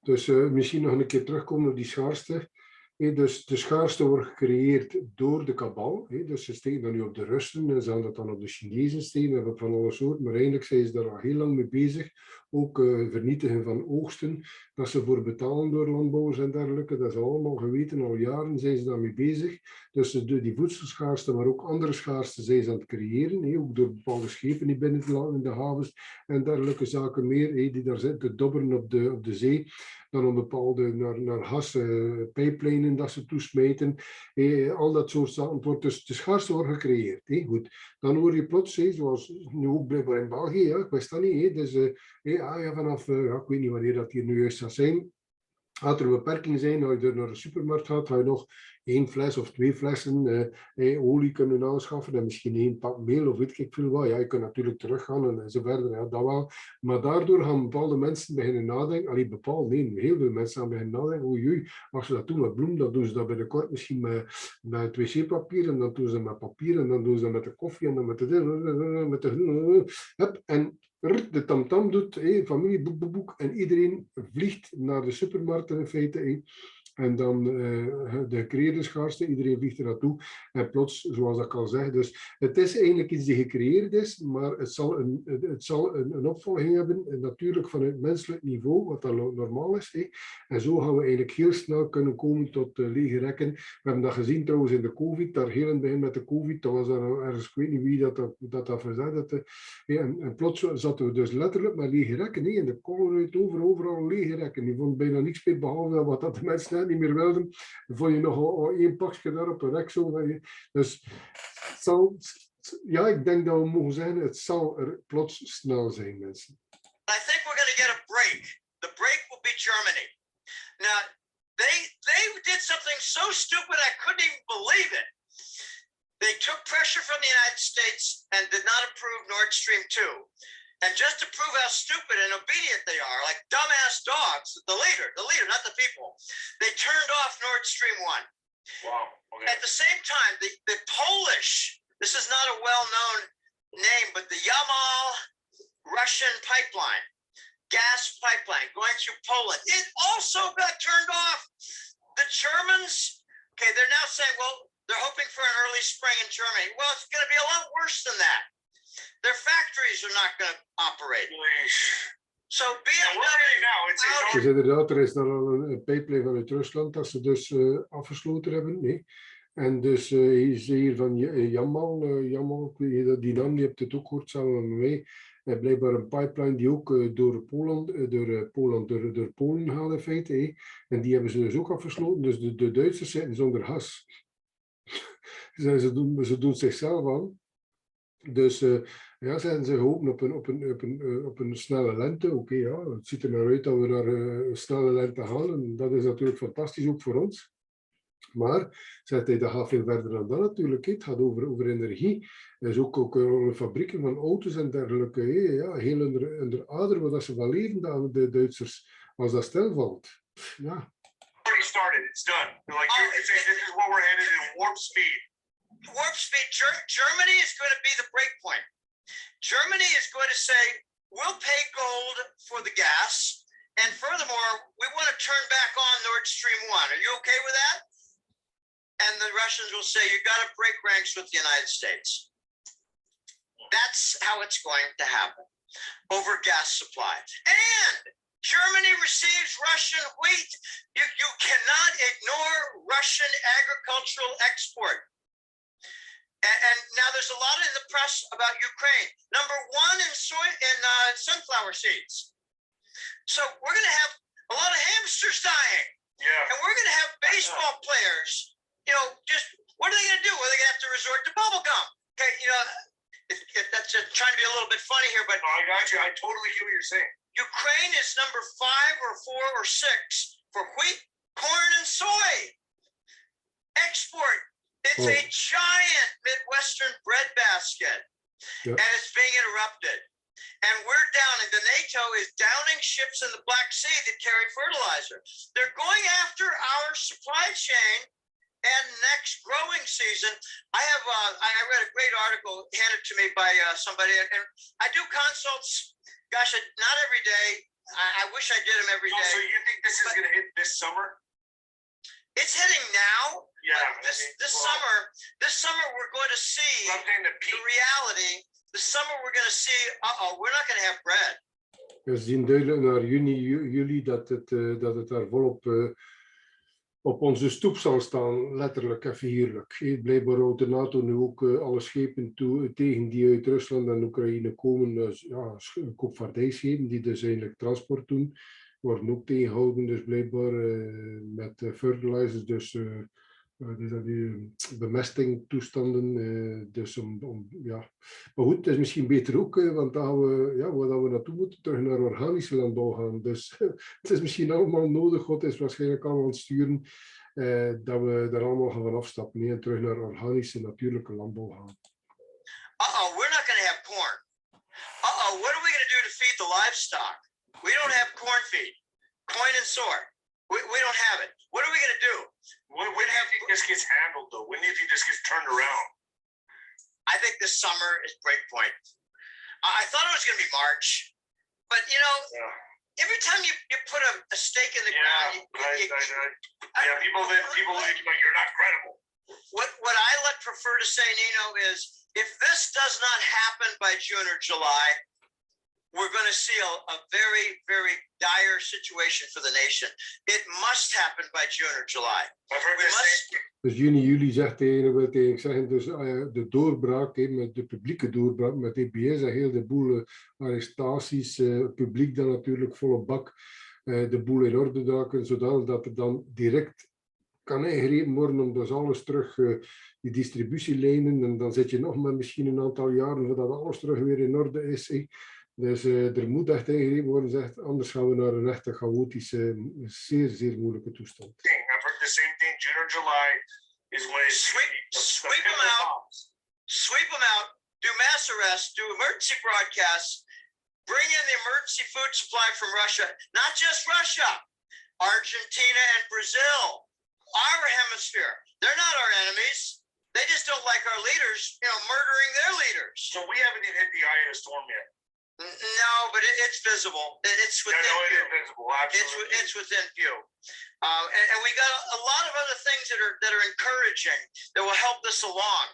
Dus misschien nog een keer terugkomen op die schaarste. Dus de schaarste wordt gecreëerd door de kabal. Dus ze steken dat nu op de Russen en ze gaan dat dan op de Chinezen steken en van alle soorten. Maar eigenlijk zijn ze daar al heel lang mee bezig. Ook vernietigen van oogsten, dat ze voor betalen door landbouwers en dergelijke. Dat is allemaal geweten, al jaren zijn ze daarmee bezig. Dus die voedselschaarste, maar ook andere schaarste zijn ze aan het creëren. Ook door bepaalde schepen die binnen in de havens en dergelijke zaken meer. Die daar zitten te dobberen op de zee. Dan om bepaalde naar gas, pijplijnen dat ze toesmijten. Al dat soort zaken wordt dus de schaarste wordt gecreëerd. Goed. Dan hoor je plots, zoals nu ook blijkbaar in België, ik wist dat niet. Dus vanaf, ik weet niet wanneer dat hier nu juist gaat zijn. Als er een beperking zijn, als je er naar de supermarkt gaat, ga je nog 1 fles of 2 flessen olie kunnen aanschaffen en misschien 1 pak meel of weet ik veel wat. Ja, je kunt natuurlijk teruggaan en zo verder, ja, dat wel. Maar daardoor gaan bepaalde mensen beginnen nadenken, heel veel mensen gaan beginnen nadenken, oei, als ze dat doen met bloem, dan doen ze dat binnenkort misschien met wc-papier en dan doen ze dat met papier en dan doen ze dat met de koffie en dan met de en de tamtam doet, familie, boek, en iedereen vliegt naar de supermarkt in feite. En dan de gecreëerde schaarste, iedereen vliegt er naartoe. En plots, zoals ik al zeg, dus het is eigenlijk iets die gecreëerd is, maar het zal een opvolging hebben, natuurlijk vanuit menselijk niveau, wat dan normaal is. En zo gaan we eigenlijk heel snel kunnen komen tot lege rekken. We hebben dat gezien trouwens in de COVID, daar heel in het begin met de COVID, dat was dan ergens, ik weet niet wie dat verzet. En plots zaten we dus letterlijk met lege rekken. In de Colruyt overal lege rekken. Die vonden bijna niks meer behalve wat dat de mensen niet meer wilden. Dan vond je nog 1 pakje daar op een rek. Dus ik denk dat we mogen zeggen, het zal er plots snel zijn, mensen. I think we're going to get a break. The break will be Germany. Now, they did something so stupid I couldn't even believe it. They took pressure from the United States and did not approve Nord Stream 2. And just to prove how stupid and obedient they are, like dumbass dogs, the leader, not the people, they turned off Nord Stream 1. Wow. Okay. At the same time, the Polish, this is not a well-known name, but the Yamal Russian pipeline, gas pipeline going through Poland, it also got turned off. The Germans, okay, they're now saying, well, they're hoping for an early spring in Germany. Well, it's going to be a lot worse than that. Their factories are not going to operate. So BMW... Dus inderdaad, er is dan een pipeline vanuit Rusland dat ze dus afgesloten hebben. Nee. En dus je ziet hier van Jamal, die naam, die hebt het ook gehoord samen met mij. Blijkbaar een pipeline die ook door Polen gaat in feite. En die hebben ze dus ook afgesloten. Dus de Duitsers zitten zonder gas. Ze doen zichzelf aan. Dus zijn ze hopen op een snelle lente. Oké, het ziet er naar uit dat we naar een snelle lente gaan. En dat is natuurlijk fantastisch ook voor ons. Maar zegt hij, dat gaat veel verder dan dat natuurlijk. Het gaat over energie. Er is ook fabrieken van auto's en dergelijke. Heel onder ader wat ze van leven, de Duitsers, als dat stilvalt. Ja. Already started. It's done. Like you're saying, this is where we're headed in warp speed. Warp speed. Germany is going to be the break point. Germany is going to say, we'll pay gold for the gas. And furthermore, we want to turn back on Nord Stream 1. Are you okay with that? And the Russians will say, you got to break ranks with the United States. That's how it's going to happen over gas supply. And Germany receives Russian wheat. You cannot ignore Russian agricultural export. And now there's a lot in the press about Ukraine. Number number one in sunflower seeds. So we're going to have a lot of hamsters dying. Yeah. And we're going to have baseball players, just what are they going to do? Well, they're going to have to resort to bubble gum. Okay, that's trying to be a little bit funny here, but No, I got you. I totally get what you're saying. Ukraine is number 5 or 4 or 6 for wheat, corn, and soy export. It's a giant Midwestern breadbasket, and it's being interrupted. And we're downing. The NATO is downing ships in the Black Sea that carry fertilizer. They're going after our supply chain. And next growing season, I read a great article handed to me by somebody, and I do consults. Gosh, not every day. I wish I did them every day. So you think this is going to hit this summer? It's hitting now. Yeah. This summer we're going to see the reality. This summer we're going to see. We're not going to have bread. We zien duidelijk naar juni, juli dat het daar volop op onze stoep zal staan, letterlijk en figuurlijk. Blijkbaar houdt de NATO nu ook alle schepen tegen die uit Rusland en Oekraïne komen, koopvaardijschepen die dus eigenlijk transport doen, worden ook tegengehouden, dus blijkbaar met fertilizers, dus bemestingtoestanden. Dus maar goed, het is misschien beter ook, want dan gaan we, waar we naartoe moeten, terug naar organische landbouw gaan. Dus het is misschien allemaal nodig, God is waarschijnlijk allemaal aan het sturen, dat we daar allemaal gaan van afstappen en terug naar organische, natuurlijke landbouw gaan. We're not going to have corn. What are we going to do to feed the livestock? We don't have corn feed, coin and sword. We don't have it. What are we going to do? When do you think this gets handled, though? When do you think this gets turned around? I think this summer is breakpoint. I thought it was going to be March, but every time you put a stake in the ground, people like, you're not credible. What I prefer to say, Nino, is if this does not happen by June or July, we're going to see a very, very dire situation for the nation. It must happen by June or July. Dus juni, juli wil eigenlijk zeggen, dus de doorbraak, met de publieke doorbraak, met EBS en heel de boel arrestaties, publiek dan natuurlijk volle bak, de boel in orde duiken, zodanig dat er dan direct kan ingegrepen worden om dus alles terug, die distributielijnen, en dan zit je nog met misschien een aantal jaren voordat alles terug weer in orde is. Dus er moet echt ingegrepen worden, zegt, anders gaan we naar een echte chaotische, zeer, zeer moeilijke toestand. I've heard the same thing. June or July is when it's sweep them out. Sweep them out. Do mass arrests. Do emergency broadcasts. Bring in the emergency food supply from Russia. Not just Russia. Argentina and Brazil. Our hemisphere. They're not our enemies. They just don't like our leaders, murdering their leaders. So we haven't even hit the eye of the storm yet. No, but it's visible. It's within view. It's within view. And we got a lot of other things that are encouraging that will help this along,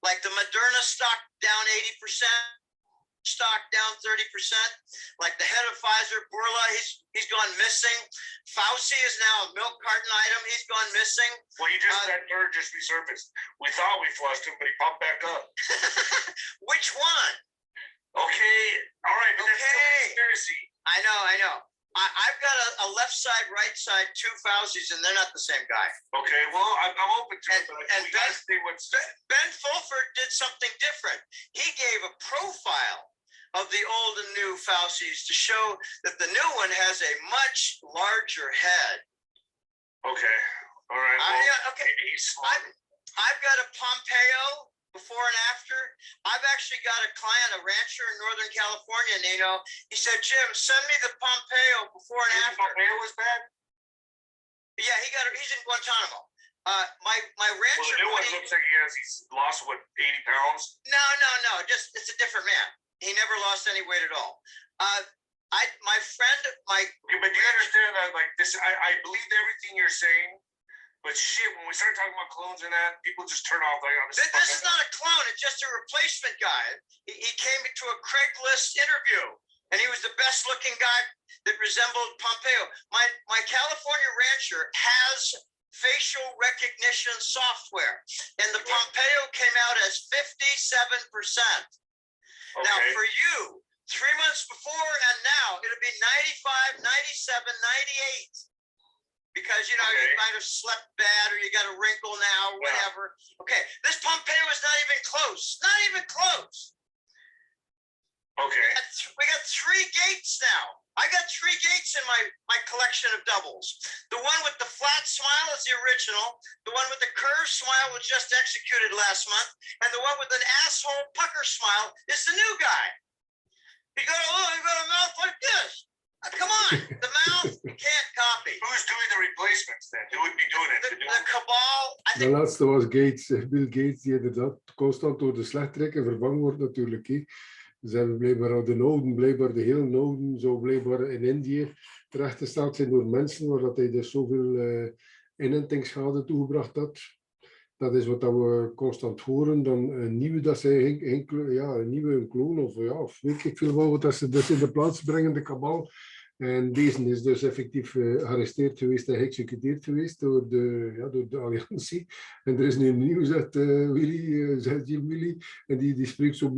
like the Moderna stock down 80%, stock down 30%. Like the head of Pfizer, Burla, he's gone missing. Fauci is now a milk carton item. He's gone missing. Well, that nerd just resurfaced. We thought we flushed him, but he popped back up. Which one? Okay, all right, but that's still a conspiracy. I know. I've got a left side, right side, 2 Faucis, and they're not the same guy. Okay, well, I'm open to it, but we got to see what's... Ben Fulford did something different. He gave a profile of the old and new Faucis to show that the new one has a much larger head. Okay, all right. Well, okay. I've got a Pompeo before and after. I've actually got a client, a rancher in Northern California, Nino. He said, Jim, send me the Pompeo before and after. Pompeo was bad? Yeah, he's in Guantanamo. My rancher. Well, the new one looks like he's lost, 80 pounds? No. Just it's a different man. He never lost any weight at all. My friend. Okay, but do you understand that, like this? I believed everything you're saying. But shit, when we start talking about clones and that, people just turn off. Like, this is not a clone. It's just a replacement guy. He came to a Craigslist interview, and he was the best-looking guy that resembled Pompeo. My California rancher has facial recognition software, and the Pompeo came out as 57%. Now, Okay. for you, 3 months before and now, it'll be 95, 97, 98. Because, you know, you Okay. might have slept bad or you got a wrinkle now, or Yeah. whatever. Okay, this Pompeo is not even close. Not even close. Okay. We got 3 gates now. I got 3 gates in my collection of doubles. The one with the flat smile is the original. The one with the curved smile was just executed last month. And the one with an asshole pucker smile is the new guy. You got a mouth like this. Come on, the mouth can't copy. Who's doing the replacements then? Who would be doing it? The cabal, I De think. laatste was Gates, Bill Gates, die inderdaad constant door de slechterikken vervangen wordt natuurlijk. Hè. Ze hebben blijkbaar al de noden, blijkbaar de hele noden, zo blijkbaar in Indië terechtgesteld zijn door mensen, waar dat hij dus zoveel inentingsschade toegebracht had. Dat is wat we constant horen. Dan een nieuwe, dat zij een nieuwe kloon of weet ik veel wat dat ze dus in de plaats brengen, de kabal. En deze is dus effectief gearresteerd geweest en geëxecuteerd geweest door de alliantie. En er is nu een nieuw, zegt Willie, en die spreekt zo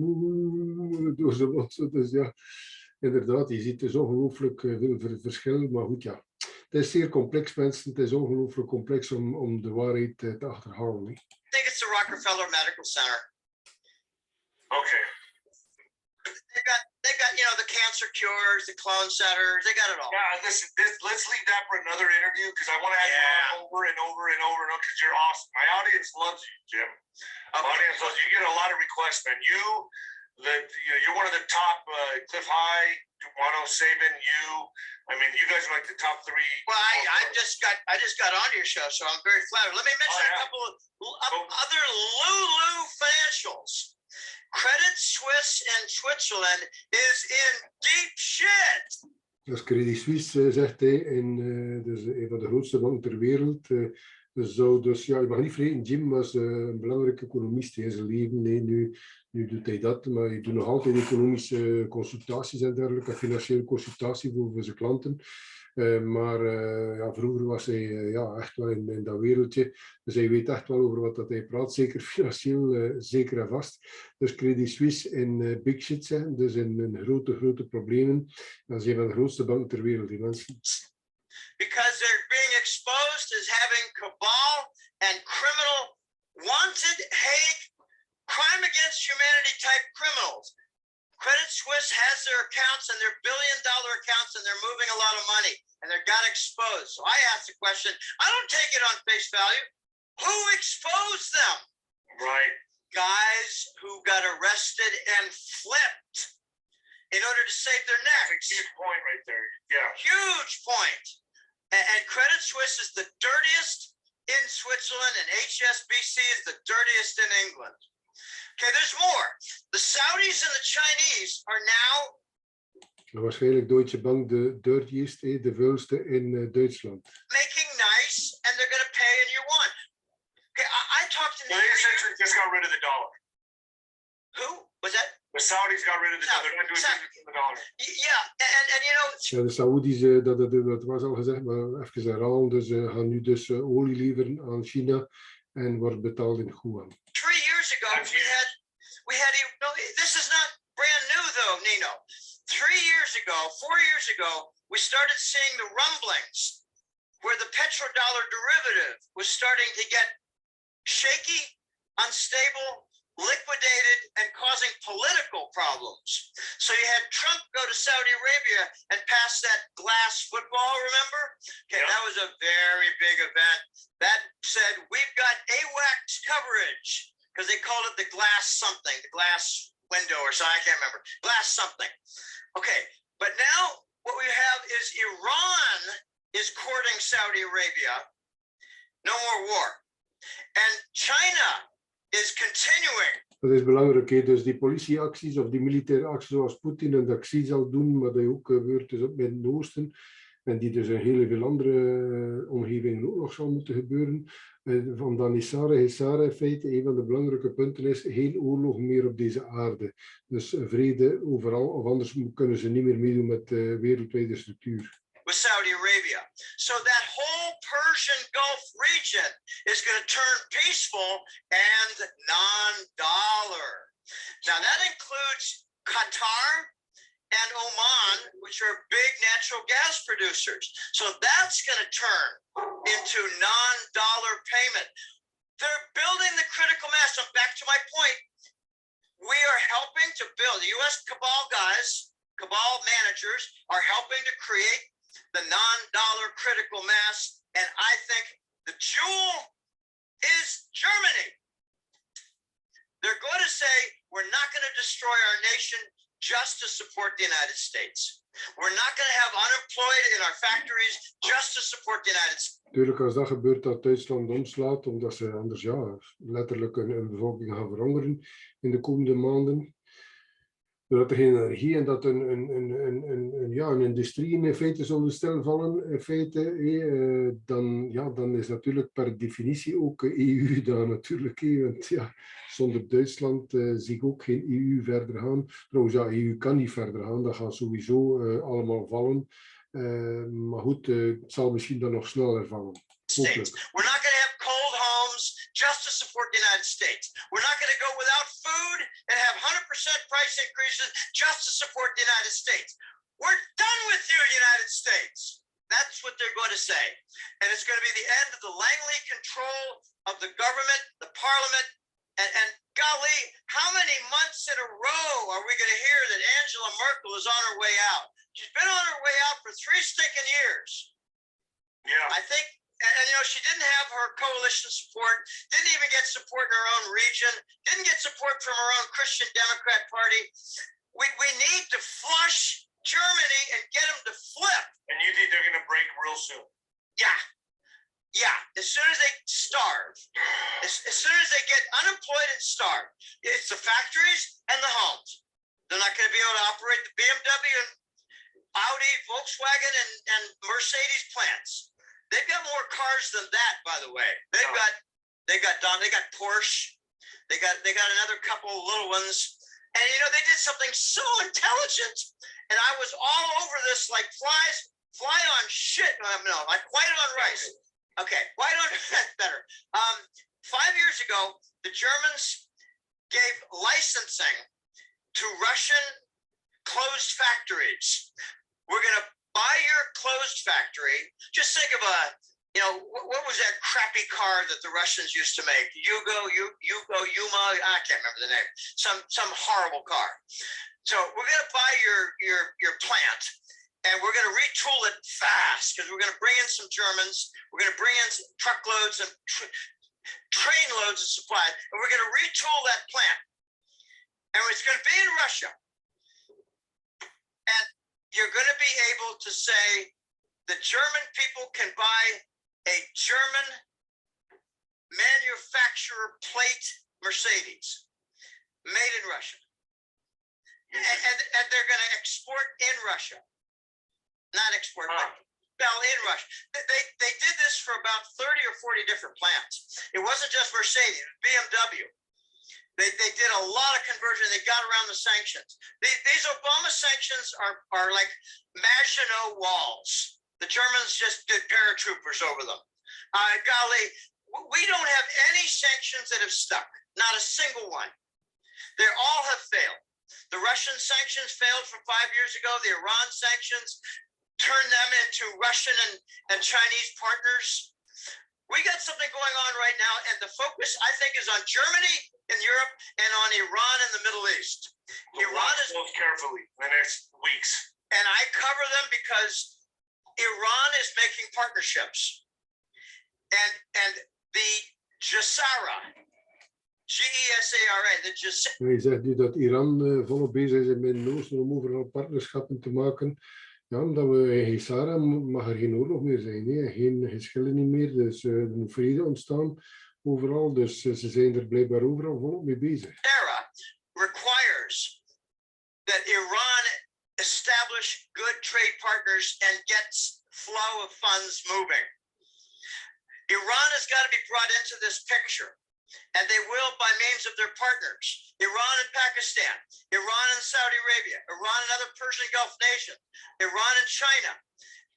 door zijn mond. Dus ja, inderdaad, je ziet dus ongelooflijk veel verschil. Maar goed, ja. Het is zeer complex, mensen. Het is ongelooflijk complex om de waarheid te achterhalen. Hè. I think it's the Rockefeller Medical Center. Okay. They got, you know, the cancer cures, the clone centers, they got it all. Yeah, listen, let's leave that for another interview because I want to have you on over and over and over and over because you're awesome. My audience loves you, Jim. My audience loves you. You get a lot of requests, man. You're one of the top. Cliff High, Wano Saban, you. I mean, you guys are like the top 3. Well, I just got onto your show, so I'm very flattered. Let me mention a couple of other Lulu financials. Credit Suisse in Switzerland is in deep shit. Dus Credit Suisse, zegt hij, dus een van de grootste banken ter wereld. Dus ja, je mag niet vergeten, Jim was een belangrijke economist in zijn leven. Nee, nu doet hij dat, maar hij doet nog altijd economische consultaties en dergelijke, financiële consultatie voor zijn klanten. Maar vroeger was hij echt wel in dat wereldje. Dus hij weet echt wel over wat dat hij praat, zeker financieel, zeker en vast. Dus Credit Suisse in big shit zijn, dus in grote problemen. Dat is een van de grootste banken ter wereld, die mensen. Because they're being exposed as having cabal and criminal, wanted Hague, crime against humanity type criminals. Credit Suisse has their accounts and their billion-dollar accounts and they're moving a lot of money and they got exposed. So I asked the question, I don't take it on face value. Who exposed them? Right. Guys who got arrested and flipped in order to save their necks. That's a huge point right there. Yeah. Huge point. And Credit Suisse is the dirtiest in Switzerland and HSBC is the dirtiest in England. Okay, there's more. The Saudis and the Chinese are now... Waarschijnlijk Deutsche Bank de dirtiest, de vuilste in Duitsland. Making nice and they're going to pay in yuan. Okay, I talked to... They essentially just got rid of the dollar. Who? Was that? The Saudis got rid of the dollar. They're not doing business in the dollar. Yeah, and you know... Ja, de Saoedi's, dat was al gezegd, maar even herhalen. Dus gaan nu dus olie leveren aan China en wordt betaald in yuan. 3 years ago, we had, this is not brand new though, Nino. 3 years ago, 4 years ago, we started seeing the rumblings where the petrodollar derivative was starting to get shaky, unstable, liquidated, and causing political problems. So you had Trump go to Saudi Arabia and pass that glass football, remember? Okay, that was a very big event. That said, we've got AWACS coverage, because they called it the glass something, the glass window or something, I can't remember. Glass something. Okay, but now what we have is Iran is courting Saudi Arabia. No more war. And China is continuing. Dat is belangrijk, hè? Dus die politieacties of die militaire acties zoals Poetin en dat Xi zal doen, maar dat ook gebeurt dus op het Oosten en die dus in heel veel andere omgevingen ook nog zal moeten gebeuren. Van dan is Sarah in feite een van de belangrijke punten is geen oorlog meer op deze aarde. Dus vrede overal, of anders kunnen ze niet meer meedoen met de wereldwijde structuur. With Saudi Arabia. So that whole Persian Gulf region is going to turn peaceful and non-dollar. Now that includes Qatar and Oman, which are big natural gas producers. So that's going to turn into non-dollar payment. They're building the critical mass. So back to my point, we are helping to build, the U.S. cabal guys, cabal managers are helping to create the non-dollar critical mass. And I think the jewel is Germany. They're going to say, we're not going to destroy our nation just to support the United States. We're not going to have unemployed in our factories just to support the United States. Natuurlijk, als dat gebeurt, dat Duitsland omslaat, omdat ze anders letterlijk een bevolking gaan verhongeren in de komende maanden. Doordat er geen energie en dat een industrie in feite zullen stilvallen, in feite, dan is natuurlijk per definitie ook EU daar natuurlijk. Want ja, zonder Duitsland zie ik ook geen EU verder gaan. Trouwens, ja, EU kan niet verder gaan, dat gaat sowieso allemaal vallen. Maar goed, het zal misschien dan nog sneller vallen. States. We're not going to have cold homes just to support the United States. We're not going to go without food and have 100% price increases just to support the United States. We're done with you, United States. That's what they're going to say. And it's going to be the end of the Langley control of the government, the parliament, and golly, how many months in a row are we going to hear that Angela Merkel is on her way out? She's been on her way out for 3 stinking years. Yeah. I think, and you know, she didn't have her coalition support, didn't even get support in her own region, didn't get support from her own Christian Democrat Party. We need to flush Germany and get them to flip. And you think they're going to break real soon? Yeah, as soon as they starve, as soon as they get unemployed and starve, it's the factories and the homes. They're not going to be able to operate the BMW and Audi, Volkswagen, and Mercedes plants. They've got more cars than that, by the way. They got Porsche. They got another couple of little ones. And you know, they did something so intelligent. And I was all over this like fly on shit. No, like white on rice. Okay, white on better. 5 years ago, the Germans gave licensing to Russian closed factories. We're going to buy your closed factory. Just think of what was that crappy car that the Russians used to make? Yuma, I can't remember the name. Some horrible car. So we're going to buy your plant, and we're going to retool it fast because we're going to bring in some Germans. We're going to bring in truckloads and train loads of supplies, and we're going to retool that plant. And it's going to be in Russia. And you're going to be able to say the German people can buy a German manufacturer plate Mercedes made in Russia. And they're going to export in Russia. Not export, but sell in Russia. They did this for about 30 or 40 different plants. It wasn't just Mercedes, BMW. They did a lot of conversion. They got around the sanctions. These Obama sanctions are like Maginot Walls. The Germans just did paratroopers over them. Golly, we don't have any sanctions that have stuck. Not a single one. They all have failed. The Russian sanctions failed from 5 years ago. The Iran sanctions turned them into Russian and Chinese partners. We got something going on right now, and the focus, I think, is on Germany in Europe and on Iran in the Middle East. Iran is most carefully in the next weeks. And I cover them because Iran is making partnerships. And the Gesara, G-E-S-A-R-A, the Gesara. Je zegt nu dat Iran volop bezig is in het Midden-Oosten om overal partnerschappen te maken. Ja, omdat we in Gesara mag er geen oorlog meer zijn, hè? Geen geschillen niet meer, dus er moet vrede ontstaan overal, dus ze zijn er blijkbaar overal volop mee bezig. Era requires that Iran establish good trade partners and gets flow of funds moving. Iran has got to be brought into this picture, and they will by means of their partners. Iran and Pakistan, Iran and Saudi Arabia, Iran and other Persian Gulf nations, Iran and China,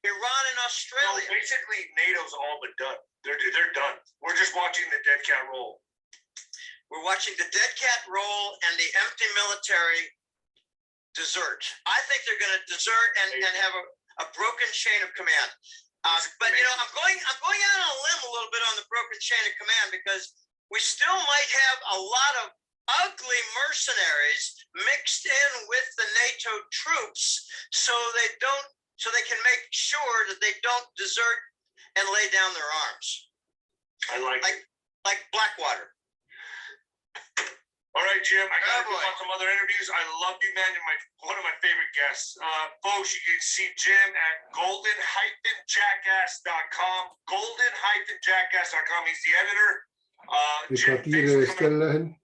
Iran and Australia. So basically, NATO's all but done. They're done. We're just watching the dead cat roll. We're watching the dead cat roll and the empty military desert. I think they're going to desert and have a broken chain of command. But you know, I'm going out on a limb a little bit on the broken chain of command because we still might have a lot of ugly mercenaries mixed in with the NATO troops, so they can make sure that they don't desert and lay down their arms. I like Blackwater. All right, Jim, I got to go on some other interviews. I love you, man. You're one of my favorite guests. Folks, you can see Jim at golden-jackass.com. Golden-jackass.com. He's the editor. Ik ga het hier stilleggen.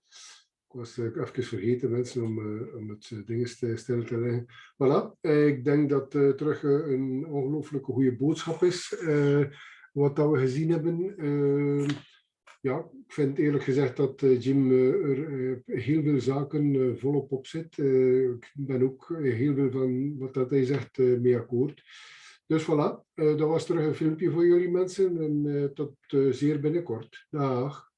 Ik was even vergeten, mensen, om het ding stil te leggen. Voilà, ik denk dat terug een ongelooflijke goede boodschap is. Wat dat we gezien hebben. Ja, ik vind eerlijk gezegd dat Jim er heel veel zaken volop op zit. Ik ben ook heel veel van wat dat hij zegt mee akkoord. Dus voilà, dat was terug een filmpje voor jullie mensen en tot zeer binnenkort. Dag.